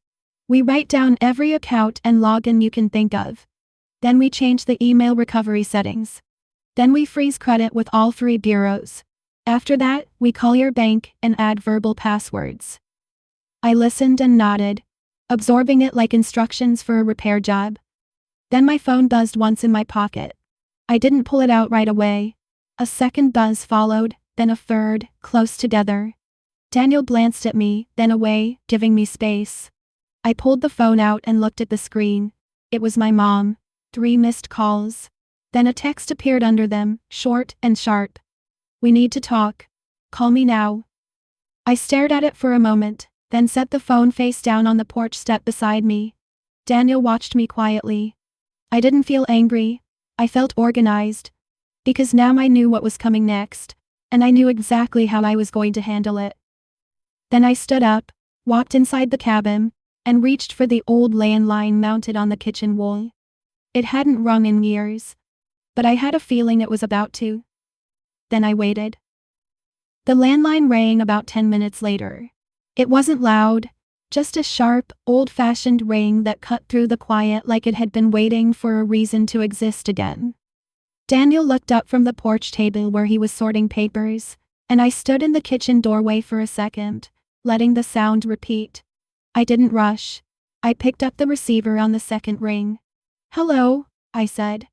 we write down every account and login you can think of. Then we change the email recovery settings. Then we freeze credit with all 3 bureaus. After that, we call your bank and add verbal passwords. I listened and nodded, absorbing it like instructions for a repair job. Then my phone buzzed once in my pocket. I didn't pull it out right away. A second buzz followed, then a third, close together. Daniel glanced at me, then away, giving me space. I pulled the phone out and looked at the screen. It was my mom. 3 missed calls. Then a text appeared under them, short and sharp. We need to talk. Call me now. I stared at it for a moment, then set the phone face down on the porch step beside me. Daniel watched me quietly. I didn't feel angry. I felt organized. Because now I knew what was coming next, and I knew exactly how I was going to handle it. Then I stood up, walked inside the cabin, and reached for the old landline mounted on the kitchen wall. It hadn't rung in years, but I had a feeling it was about to. Then I waited. The landline rang about 10 minutes later. It wasn't loud, just a sharp, old-fashioned ring that cut through the quiet like it had been waiting for a reason to exist again. Daniel looked up from the porch table where he was sorting papers, and I stood in the kitchen doorway for a second, letting the sound repeat. I didn't rush. I picked up the receiver on the second ring. Hello, I said.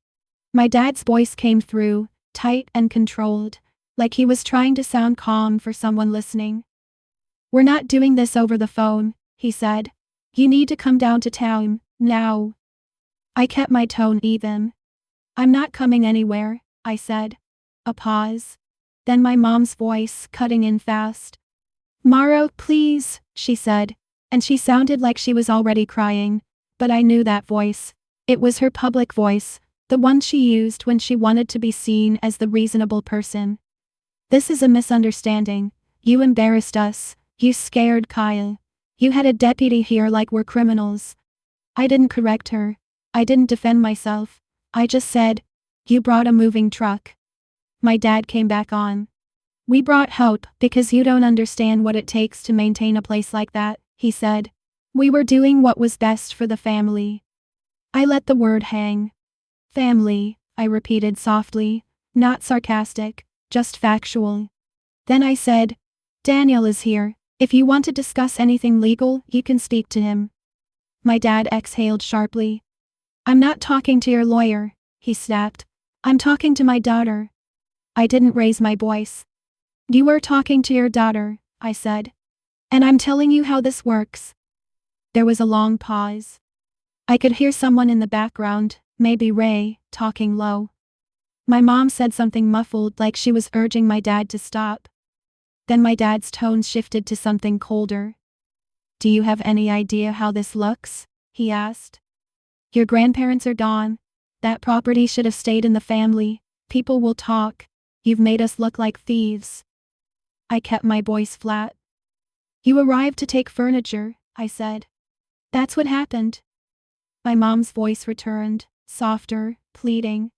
My dad's voice came through, tight and controlled, like he was trying to sound calm for someone listening. We're not doing this over the phone, he said. You need to come down to town, now. I kept my tone even. I'm not coming anywhere, I said. A pause. Then my mom's voice, cutting in fast. Mara, please, she said, and she sounded like she was already crying, but I knew that voice. It was her public voice, the one she used when she wanted to be seen as the reasonable person. This is a misunderstanding. You embarrassed us. You scared Kyle. You had a deputy here like we're criminals. I didn't correct her. I didn't defend myself. I just said, you brought a moving truck. My dad came back on. We brought help because you don't understand what it takes to maintain a place like that, he said. We were doing what was best for the family. I let the word hang. Family, I repeated softly, not sarcastic, just factual. Then I said, Daniel is here. If you want to discuss anything legal, you can speak to him. My dad exhaled sharply. I'm not talking to your lawyer, he snapped. I'm talking to my daughter. I didn't raise my voice. You were talking to your daughter, I said. And I'm telling you how this works. There was a long pause. I could hear someone in the background, maybe Ray, talking low. My mom said something muffled like she was urging my dad to stop. Then my dad's tone shifted to something colder. Do you have any idea how this looks? He asked. Your grandparents are gone. That property should have stayed in the family. People will talk. You've made us look like thieves. I kept my voice flat. You arrived to take furniture, I said. That's what happened. My mom's voice returned, softer, pleading.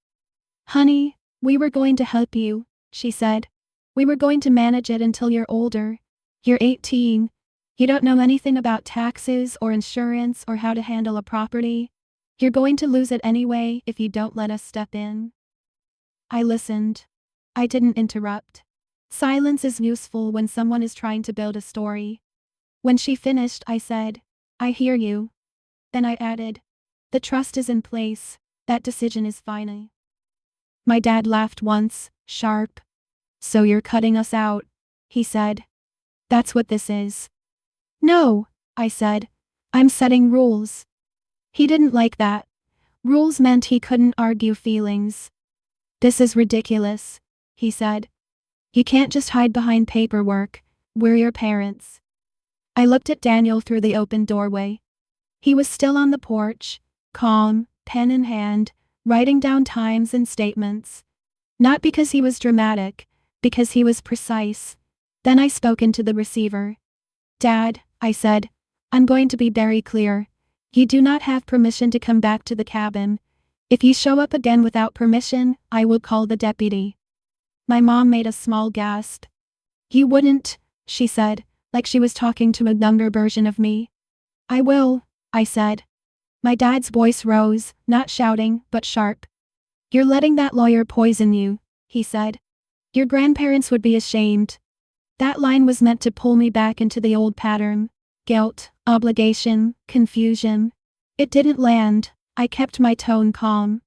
Honey, we were going to help you, she said. We were going to manage it until you're older. You're 18. You don't know anything about taxes or insurance or how to handle a property. You're going to lose it anyway if you don't let us step in. I listened. I didn't interrupt. Silence is useful when someone is trying to build a story. When she finished, I said, I hear you. Then I added, the trust is in place. That decision is final. My dad laughed once, sharp. So you're cutting us out, he said. That's what this is. No, I said. I'm setting rules. He didn't like that. Rules meant he couldn't argue feelings. This is ridiculous, he said. You can't just hide behind paperwork. We're your parents. I looked at Daniel through the open doorway. He was still on the porch, calm, pen in hand, writing down times and statements. Not because he was dramatic, because he was precise. Then I spoke into the receiver. Dad, I said, I'm going to be very clear. You do not have permission to come back to the cabin. If you show up again without permission, I will call the deputy. My mom made a small gasp. You wouldn't, she said, like she was talking to a younger version of me. I will, I said. My dad's voice rose, not shouting, but sharp. You're letting that lawyer poison you, he said. Your grandparents would be ashamed. That line was meant to pull me back into the old pattern. Guilt, obligation, confusion. It didn't land. I kept my tone calm.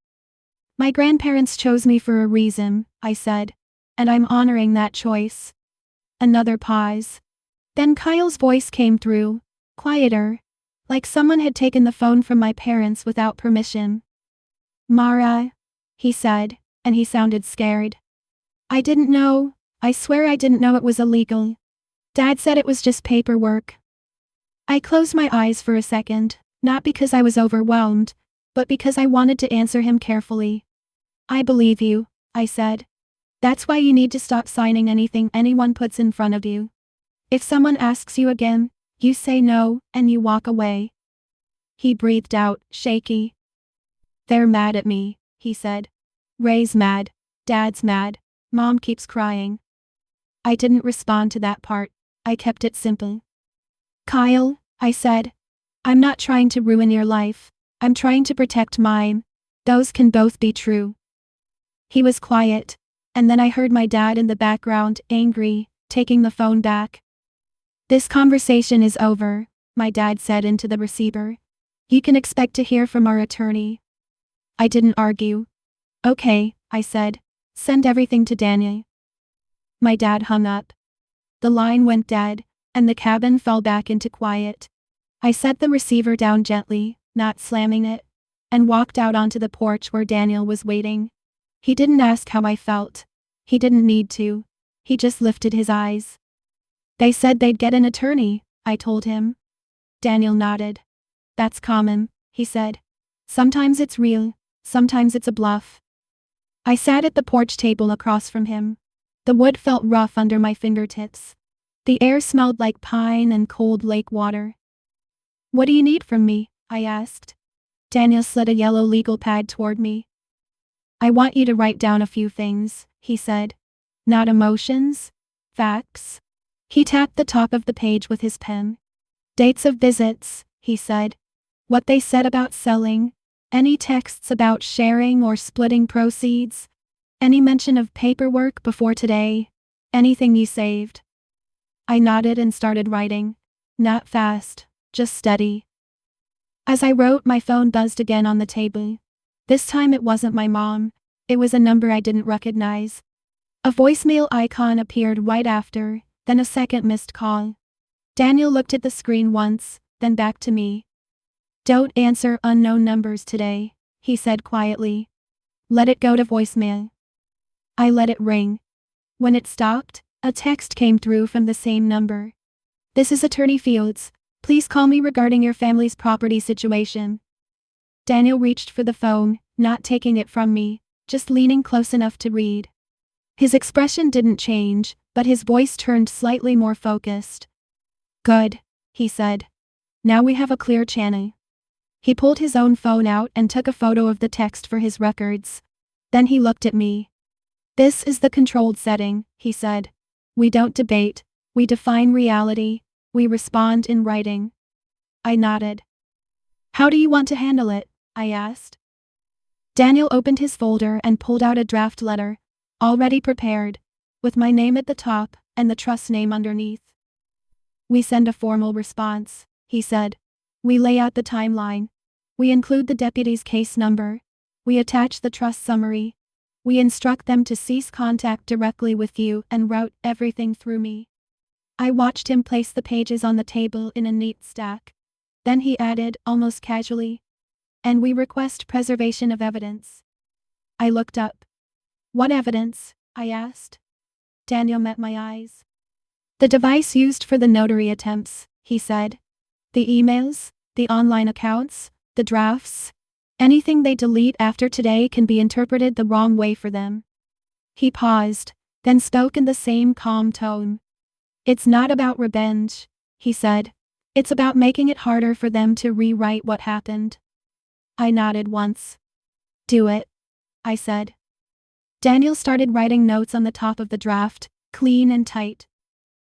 My grandparents chose me for a reason, I said. And I'm honoring that choice. Another pause. Then Kyle's voice came through, quieter, like someone had taken the phone from my parents without permission. Mara, he said, and he sounded scared. I didn't know, I swear I didn't know it was illegal. Dad said it was just paperwork. I closed my eyes for a second, not because I was overwhelmed, but because I wanted to answer him carefully. I believe you, I said. That's why you need to stop signing anything anyone puts in front of you. If someone asks you again, you say no, and you walk away. He breathed out, shaky. They're mad at me, he said. Ray's mad. Dad's mad. Mom keeps crying. I didn't respond to that part. I kept it simple. Kyle, I said. I'm not trying to ruin your life. I'm trying to protect mine. Those can both be true. He was quiet, and then I heard my dad in the background, angry, taking the phone back. This conversation is over, my dad said into the receiver. You can expect to hear from our attorney. I didn't argue. Okay, I said. Send everything to Daniel. My dad hung up. The line went dead, and the cabin fell back into quiet. I set the receiver down gently, not slamming it, and walked out onto the porch where Daniel was waiting. He didn't ask how I felt. He didn't need to. He just lifted his eyes. They said they'd get an attorney, I told him. Daniel nodded. That's common, he said. Sometimes it's real, sometimes it's a bluff. I sat at the porch table across from him. The wood felt rough under my fingertips. The air smelled like pine and cold lake water. What do you need from me? I asked. Daniel slid a yellow legal pad toward me. I want you to write down a few things, he said. Not emotions, facts. He tapped the top of the page with his pen. Dates of visits, he said. What they said about selling. Any texts about sharing or splitting proceeds. Any mention of paperwork before today. Anything you saved. I nodded and started writing. Not fast, just steady. As I wrote, my phone buzzed again on the table. This time it wasn't my mom. It was a number I didn't recognize. A voicemail icon appeared right after, then a second missed call. Daniel looked at the screen once, then back to me. Don't answer unknown numbers today, he said quietly. Let it go to voicemail. I let it ring. When it stopped, a text came through from the same number. This is Attorney Fields. Please call me regarding your family's property situation. Daniel reached for the phone, not taking it from me, just leaning close enough to read. His expression didn't change, but his voice turned slightly more focused. Good, he said. Now we have a clear channel. He pulled his own phone out and took a photo of the text for his records. Then he looked at me. This is the controlled setting, he said. We don't debate, we define reality, we respond in writing. I nodded. How do you want to handle it? I asked. Daniel opened his folder and pulled out a draft letter, already prepared, with my name at the top and the trust name underneath. We send a formal response, he said. We lay out the timeline. We include the deputy's case number. We attach the trust summary. We instruct them to cease contact directly with you and route everything through me. I watched him place the pages on the table in a neat stack. Then he added, almost casually, and we request preservation of evidence. I looked up. What evidence? I asked. Daniel met my eyes. The device used for the notary attempts, he said. The emails, the online accounts, the drafts. Anything they delete after today can be interpreted the wrong way for them. He paused, then spoke in the same calm tone. It's not about revenge, he said. It's about making it harder for them to rewrite what happened. I nodded once. Do it, I said. Daniel started writing notes on the top of the draft, clean and tight.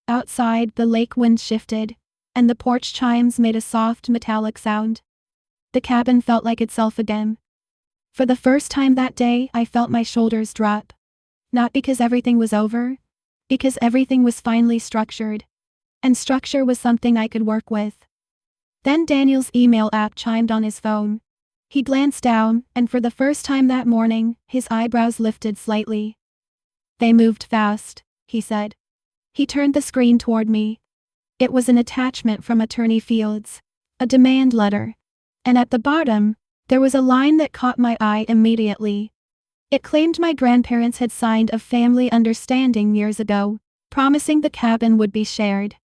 Outside, the lake wind shifted, and the porch chimes made a soft metallic sound. The cabin felt like itself again. For the first time that day, I felt my shoulders drop. Not because everything was over, because everything was finally structured. And structure was something I could work with. Then Daniel's email app chimed on his phone. He glanced down, and for the first time that morning, his eyebrows lifted slightly. They moved fast, he said. He turned the screen toward me. It was an attachment from Attorney Fields, a demand letter. And at the bottom, there was a line that caught my eye immediately. It claimed my grandparents had signed a family understanding years ago, promising the cabin would be shared.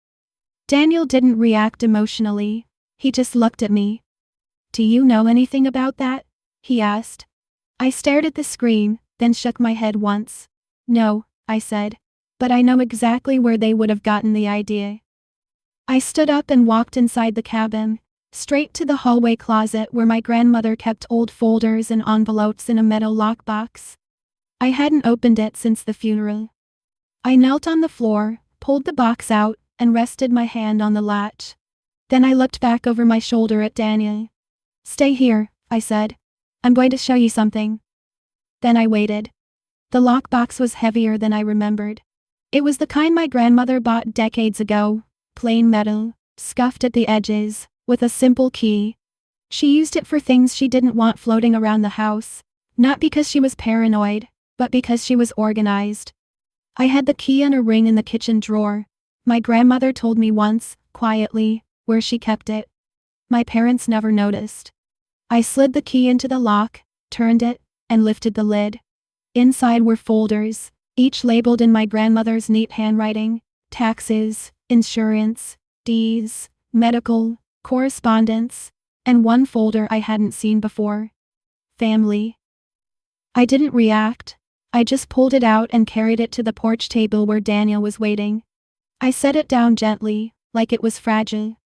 Daniel didn't react emotionally. He just looked at me. Do you know anything about that? He asked. I stared at the screen, then shook my head once. No, I said. But I know exactly where they would have gotten the idea. I stood up and walked inside the cabin, straight to the hallway closet where my grandmother kept old folders and envelopes in a metal lockbox. I hadn't opened it since the funeral. I knelt on the floor, pulled the box out, and rested my hand on the latch. Then I looked back over my shoulder at Daniel. Stay here, I said. I'm going to show you something. Then I waited. The lockbox was heavier than I remembered. It was the kind my grandmother bought decades ago, plain metal, scuffed at the edges, with a simple key. She used it for things she didn't want floating around the house, not because she was paranoid, but because she was organized. I had the key and a ring in the kitchen drawer. My grandmother told me once, quietly, where she kept it. My parents never noticed. I slid the key into the lock, turned it, and lifted the lid. Inside were folders, each labeled in my grandmother's neat handwriting: taxes, insurance, deeds, medical, correspondence, and one folder I hadn't seen before. Family. I didn't react. I just pulled it out and carried it to the porch table where Daniel was waiting. I set it down gently, like it was fragile.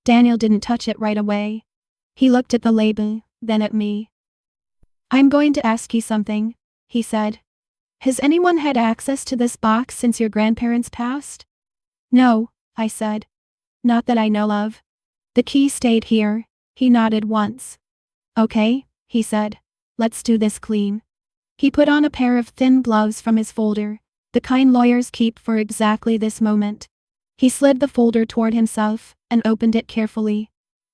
Daniel didn't touch it right away. He looked at the label, then at me. I'm going to ask you something, he said. Has anyone had access to this box since your grandparents passed? No, I said. Not that I know of. The key stayed here. He nodded once. Okay, he said. Let's do this clean. He put on a pair of thin gloves from his folder, the kind lawyers keep for exactly this moment. He slid the folder toward himself and opened it carefully.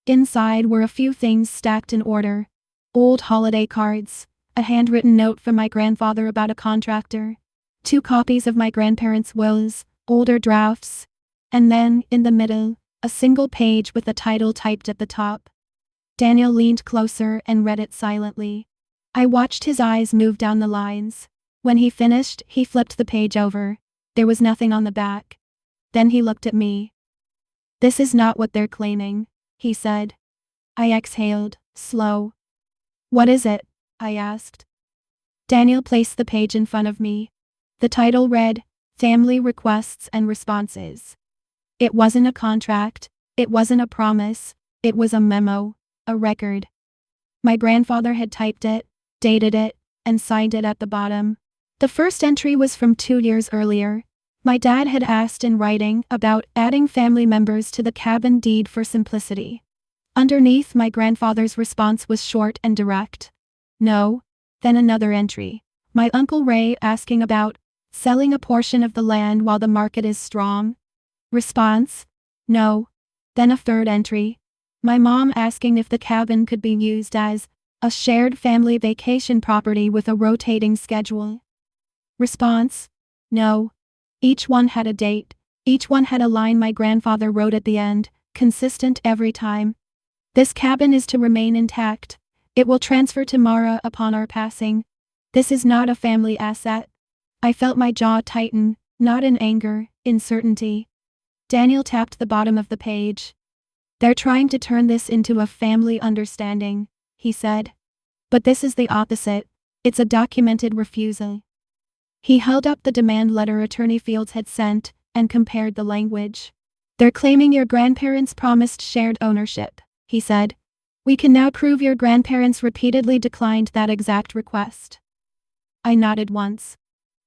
Inside were a few things stacked in order. Old holiday cards, a handwritten note from my grandfather about a contractor, 2 copies of my grandparents' wills, older drafts, and then, in the middle, a single page with a title typed at the top. Daniel leaned closer and read it silently. I watched his eyes move down the lines. When he finished, he flipped the page over. There was nothing on the back. Then he looked at me. This is not what they're claiming, he said. I exhaled, slow. What is it? I asked. Daniel placed the page in front of me. The title read, Family Requests and Responses. It wasn't a contract, it wasn't a promise, it was a memo, a record. My grandfather had typed it, dated it, and signed it at the bottom. The first entry was from 2 years earlier. My dad had asked in writing about adding family members to the cabin deed for simplicity. Underneath, my grandfather's response was short and direct. No. Then another entry. My Uncle Ray asking about selling a portion of the land while the market is strong. Response: no. Then a third entry. My mom asking if the cabin could be used as a shared family vacation property with a rotating schedule. Response: no. Each one had a date. Each one had a line my grandfather wrote at the end, consistent every time. This cabin is to remain intact. It will transfer to Mara upon our passing. This is not a family asset. I felt my jaw tighten, not in anger, in certainty. Daniel tapped the bottom of the page. They're trying to turn this into a family understanding, he said. But this is the opposite. It's a documented refusal. He held up the demand letter Attorney Fields had sent, and compared the language. They're claiming your grandparents promised shared ownership, he said. We can now prove your grandparents repeatedly declined that exact request. I nodded once.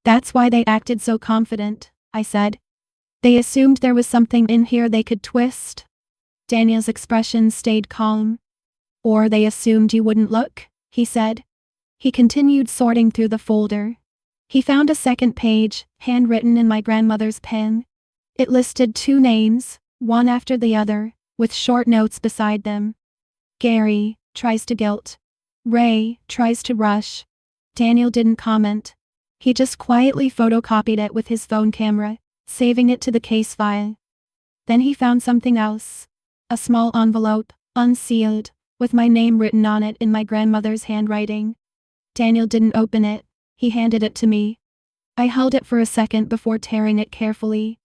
That's why they acted so confident, I said. They assumed there was something in here they could twist. Daniel's expression stayed calm. Or they assumed you wouldn't look, he said. He continued sorting through the folder. He found a second page, handwritten in my grandmother's pen. It listed 2 names, one after the other, with short notes beside them. Gary tries to guilt. Ray tries to rush. Daniel didn't comment. He just quietly photocopied it with his phone camera, saving it to the case file. Then he found something else. A small envelope, unsealed, with my name written on it in my grandmother's handwriting. Daniel didn't open it. He handed it to me. I held it for a second before tearing it carefully.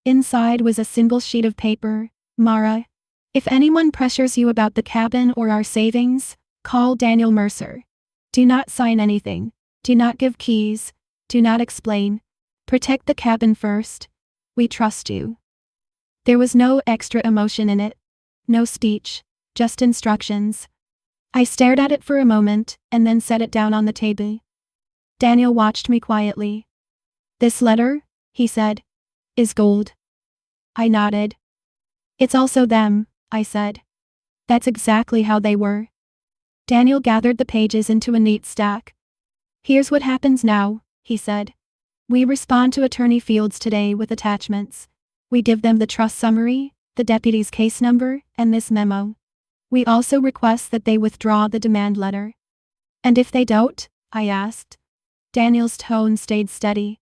Inside was a single sheet of paper. Mara, if anyone pressures you about the cabin or our savings, call Daniel Mercer. Do not sign anything. Do not give keys. Do not explain. Protect the cabin first. We trust you. There was no extra emotion in it. No speech. Just instructions. I stared at it for a moment, and then set it down on the table. Daniel watched me quietly. This letter, he said, is gold. I nodded. It's also them, I said. That's exactly how they were. Daniel gathered the pages into a neat stack. Here's what happens now, he said. We respond to Attorney Fields today with attachments. We give them the trust summary, the deputy's case number, and this memo. We also request that they withdraw the demand letter. And if they don't? I asked. Daniel's tone stayed steady.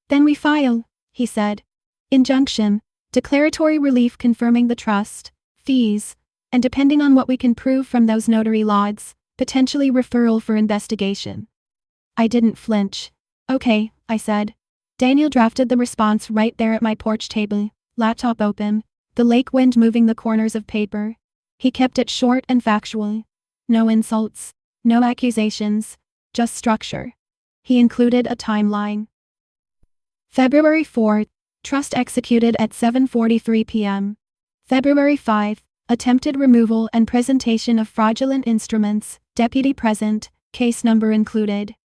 Then we file, he said. Injunction, declaratory relief confirming the trust, fees, and depending on what we can prove from those notary lauds, potentially referral for investigation. I didn't flinch. Okay, I said. Daniel drafted the response right there at my porch table, laptop open, the lake wind moving the corners of paper. He kept it short and factual. No insults, no accusations, just structure. He included a timeline. February 4th, trust executed at 7:43 p.m. February 5th, attempted removal and presentation of fraudulent instruments, deputy present, case number included.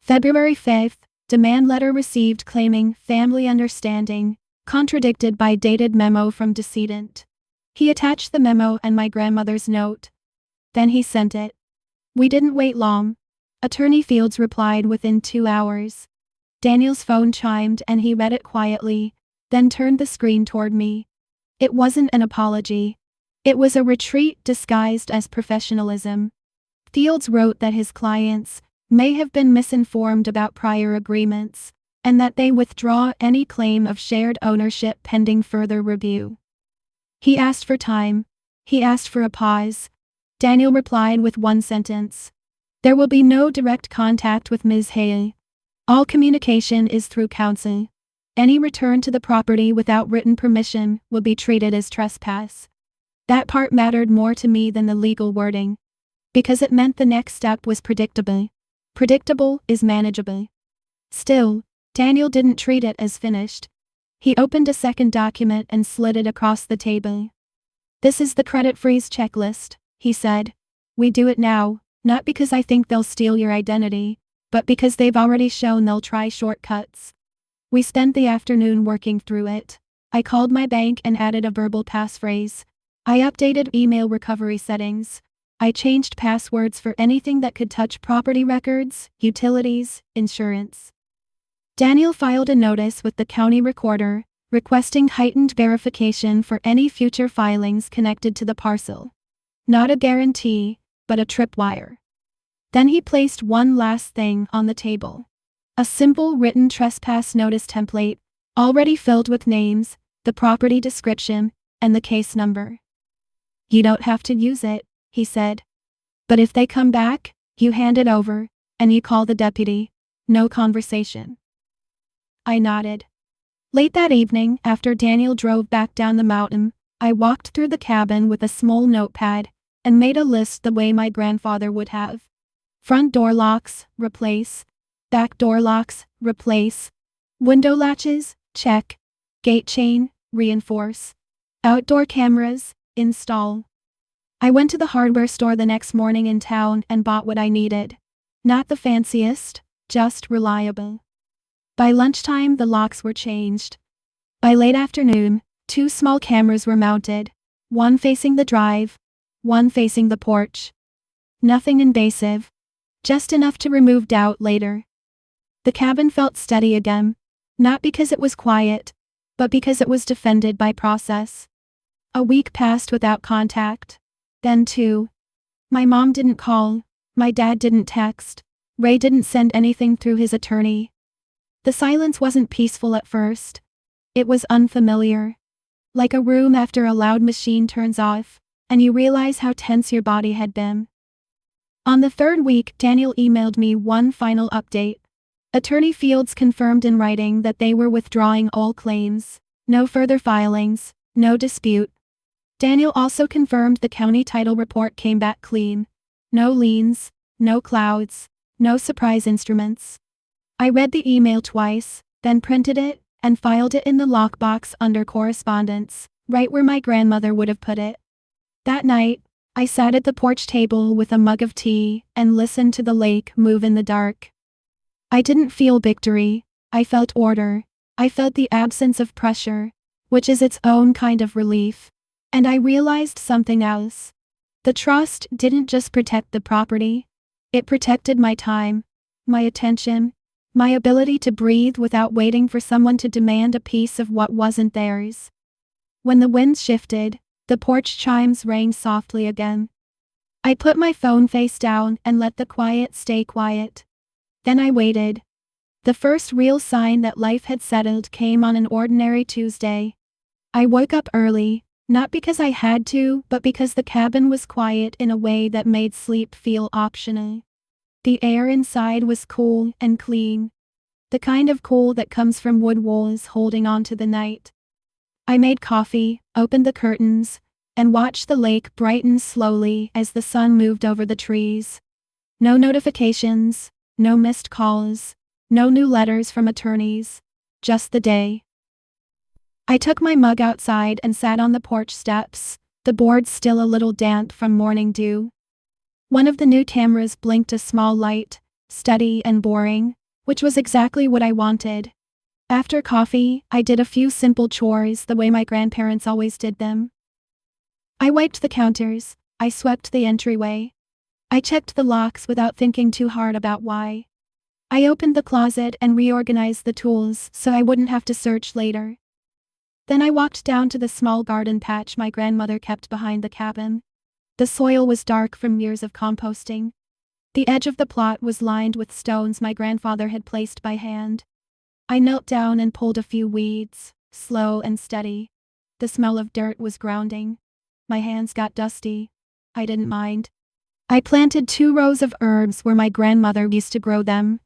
February 5th, demand letter received claiming family understanding, contradicted by dated memo from decedent. He attached the memo and my grandmother's note. Then he sent it. We didn't wait long. Attorney Fields replied within 2 hours. Daniel's phone chimed and he read it quietly, then turned the screen toward me. It wasn't an apology. It was a retreat disguised as professionalism. Fields wrote that his clients may have been misinformed about prior agreements, and that they withdraw any claim of shared ownership pending further review. He asked for time. He asked for a pause. Daniel replied with one sentence. There will be no direct contact with Ms. Hale. All communication is through counsel. Any return to the property without written permission will be treated as trespass. That part mattered more to me than the legal wording, because it meant the next step was predictable. Predictable is manageable. Still, Daniel didn't treat it as finished. He opened a second document and slid it across the table. This is the credit freeze checklist, he said. We do it now, not because I think they'll steal your identity, but because they've already shown they'll try shortcuts. We spent the afternoon working through it. I called my bank and added a verbal passphrase. I updated email recovery settings. I changed passwords for anything that could touch property records, utilities, insurance. Daniel filed a notice with the county recorder, requesting heightened verification for any future filings connected to the parcel. Not a guarantee, but a tripwire. Then he placed one last thing on the table. A simple written trespass notice template, already filled with names, the property description, and the case number. You don't have to use it, he said. But if they come back, you hand it over, and you call the deputy. No conversation. I nodded. Late that evening, after Daniel drove back down the mountain, I walked through the cabin with a small notepad, and made a list the way my grandfather would have. Front door locks, replace. Back door locks, replace. Window latches, check. Gate chain, reinforce. Outdoor cameras, install. I went to the hardware store the next morning in town and bought what I needed. Not the fanciest, just reliable. By lunchtime, the locks were changed. By late afternoon, 2 small cameras were mounted, one facing the drive, one facing the porch. Nothing invasive, just enough to remove doubt later. The cabin felt steady again, not because it was quiet, but because it was defended by process. A week passed without contact. Then 2. My mom didn't call, my dad didn't text, Ray didn't send anything through his attorney. The silence wasn't peaceful at first. It was unfamiliar. Like a room after a loud machine turns off, and you realize how tense your body had been. On the 3rd week, Daniel emailed me one final update. Attorney Fields confirmed in writing that they were withdrawing all claims. No further filings, no dispute. Daniel also confirmed the county title report came back clean. No liens, no clouds, no surprise instruments. I read the email twice, then printed it, and filed it in the lockbox under correspondence, right where my grandmother would have put it. That night, I sat at the porch table with a mug of tea and listened to the lake move in the dark. I didn't feel victory, I felt order. I felt the absence of pressure, which is its own kind of relief. And I realized something else. The trust didn't just protect the property. It protected my time, my attention, my ability to breathe without waiting for someone to demand a piece of what wasn't theirs. When the winds shifted, the porch chimes rang softly again. I put my phone face down and let the quiet stay quiet. Then I waited. The first real sign that life had settled came on an ordinary Tuesday. I woke up early. Not because I had to, but because the cabin was quiet in a way that made sleep feel optional. The air inside was cool and clean. The kind of cool that comes from wood walls holding on to the night. I made coffee, opened the curtains, and watched the lake brighten slowly as the sun moved over the trees. No notifications, no missed calls, no new letters from attorneys, just the day. I took my mug outside and sat on the porch steps, the boards still a little damp from morning dew. One of the new cameras blinked a small light, steady and boring, which was exactly what I wanted. After coffee, I did a few simple chores the way my grandparents always did them. I wiped the counters, I swept the entryway. I checked the locks without thinking too hard about why. I opened the closet and reorganized the tools so I wouldn't have to search later. Then I walked down to the small garden patch my grandmother kept behind the cabin. The soil was dark from years of composting. The edge of the plot was lined with stones my grandfather had placed by hand. I knelt down and pulled a few weeds, slow and steady. The smell of dirt was grounding. My hands got dusty. I didn't mind. I planted 2 rows of herbs where my grandmother used to grow them.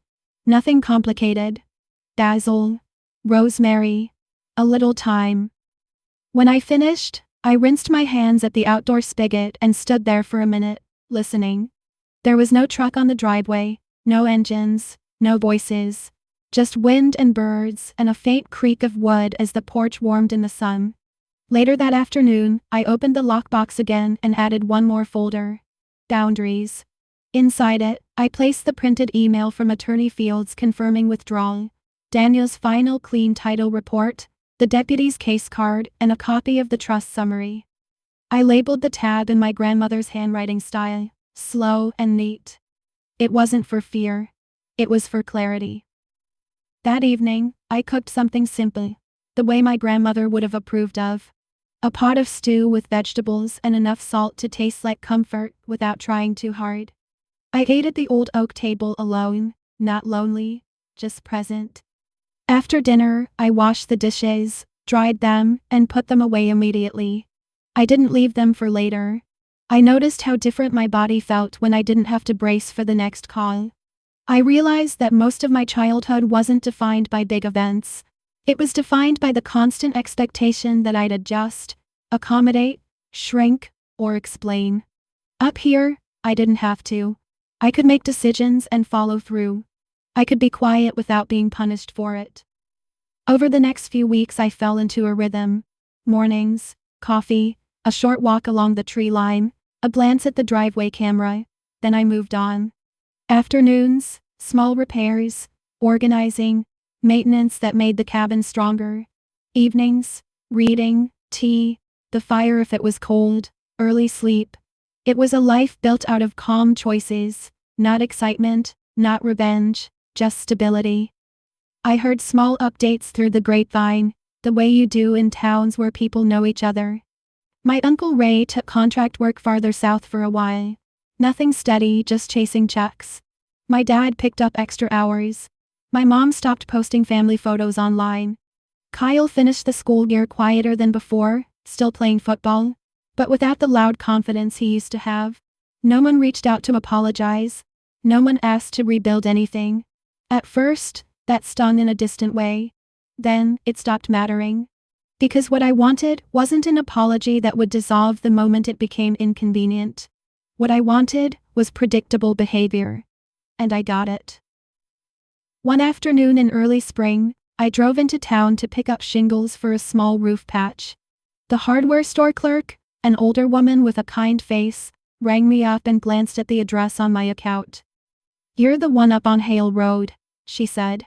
Nothing complicated. Basil, rosemary, a little thyme. When I finished, I rinsed my hands at the outdoor spigot and stood there for a minute, listening. There was no truck on the driveway, no engines, no voices, just wind and birds and a faint creak of wood as the porch warmed in the sun. Later that afternoon, I opened the lockbox again and added one more folder. Boundaries. Inside it, I placed the printed email from Attorney Fields confirming withdrawal, Daniel's final clean title report, the deputy's case card, and a copy of the trust summary. I labeled the tab in my grandmother's handwriting style, slow and neat. It wasn't for fear. It was for clarity. That evening, I cooked something simple, the way my grandmother would have approved of. A pot of stew with vegetables and enough salt to taste like comfort without trying too hard. I ate at the old oak table alone, not lonely, just present. After dinner, I washed the dishes, dried them, and put them away immediately. I didn't leave them for later. I noticed how different my body felt when I didn't have to brace for the next call. I realized that most of my childhood wasn't defined by big events. It was defined by the constant expectation that I'd adjust, accommodate, shrink, or explain. Up here, I didn't have to. I could make decisions and follow through. I could be quiet without being punished for it. Over the next few weeks I fell into a rhythm. Mornings, coffee, a short walk along the tree line, a glance at the driveway camera, then I moved on. Afternoons, small repairs, organizing, maintenance that made the cabin stronger. Evenings, reading, tea, the fire if it was cold, early sleep. It was a life built out of calm choices, not excitement, not revenge, just stability. I heard small updates through the grapevine, the way you do in towns where people know each other. My Uncle Ray took contract work farther south for a while. Nothing steady, just chasing checks. My dad picked up extra hours. My mom stopped posting family photos online. Kyle finished the school year quieter than before, still playing football, but without the loud confidence he used to have. No one reached out to apologize. No one asked to rebuild anything. At first, that stung in a distant way. Then, it stopped mattering. Because what I wanted wasn't an apology that would dissolve the moment it became inconvenient. What I wanted was predictable behavior. And I got it. One afternoon in early spring, I drove into town to pick up shingles for a small roof patch. The hardware store clerk, an older woman with a kind face, rang me up and glanced at the address on my account. "You're the one up on Hale Road," she said.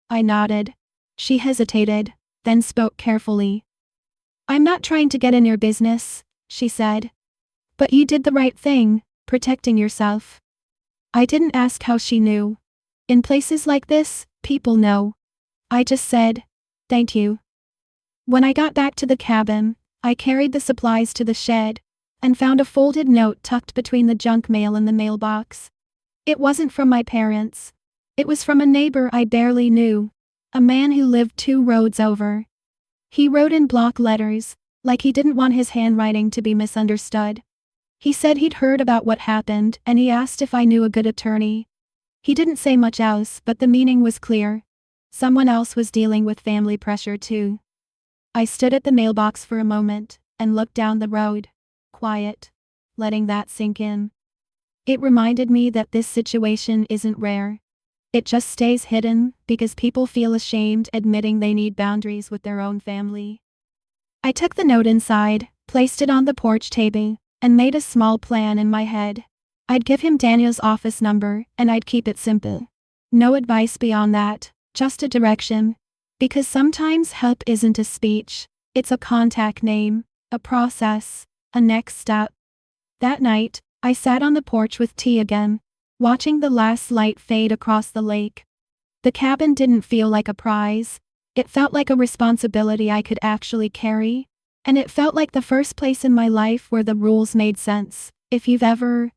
I nodded. She hesitated, then spoke carefully. "I'm not trying to get in your business," she said. "But you did the right thing, protecting yourself." I didn't ask how she knew. In places like this, people know. I just said, "Thank you." When I got back to the cabin, I carried the supplies to the shed and found a folded note tucked between the junk mail and the mailbox. It wasn't from my parents. It was from a neighbor I barely knew, a man who lived 2 roads over. He wrote in block letters, like he didn't want his handwriting to be misunderstood. He said he'd heard about what happened and he asked if I knew a good attorney. He didn't say much else, but the meaning was clear. Someone else was dealing with family pressure too. I stood at the mailbox for a moment and looked down the road, quiet, letting that sink in. It reminded me that this situation isn't rare. It just stays hidden because people feel ashamed admitting they need boundaries with their own family. I took the note inside, placed it on the porch table, and made a small plan in my head. I'd give him Daniel's office number and I'd keep it simple. No advice beyond that, just a direction. Because sometimes help isn't a speech, it's a contact name, a process, a next step. That night, I sat on the porch with tea again, watching the last light fade across the lake. The cabin didn't feel like a prize. It felt like a responsibility I could actually carry. And it felt like the first place in my life where the rules made sense. If you've ever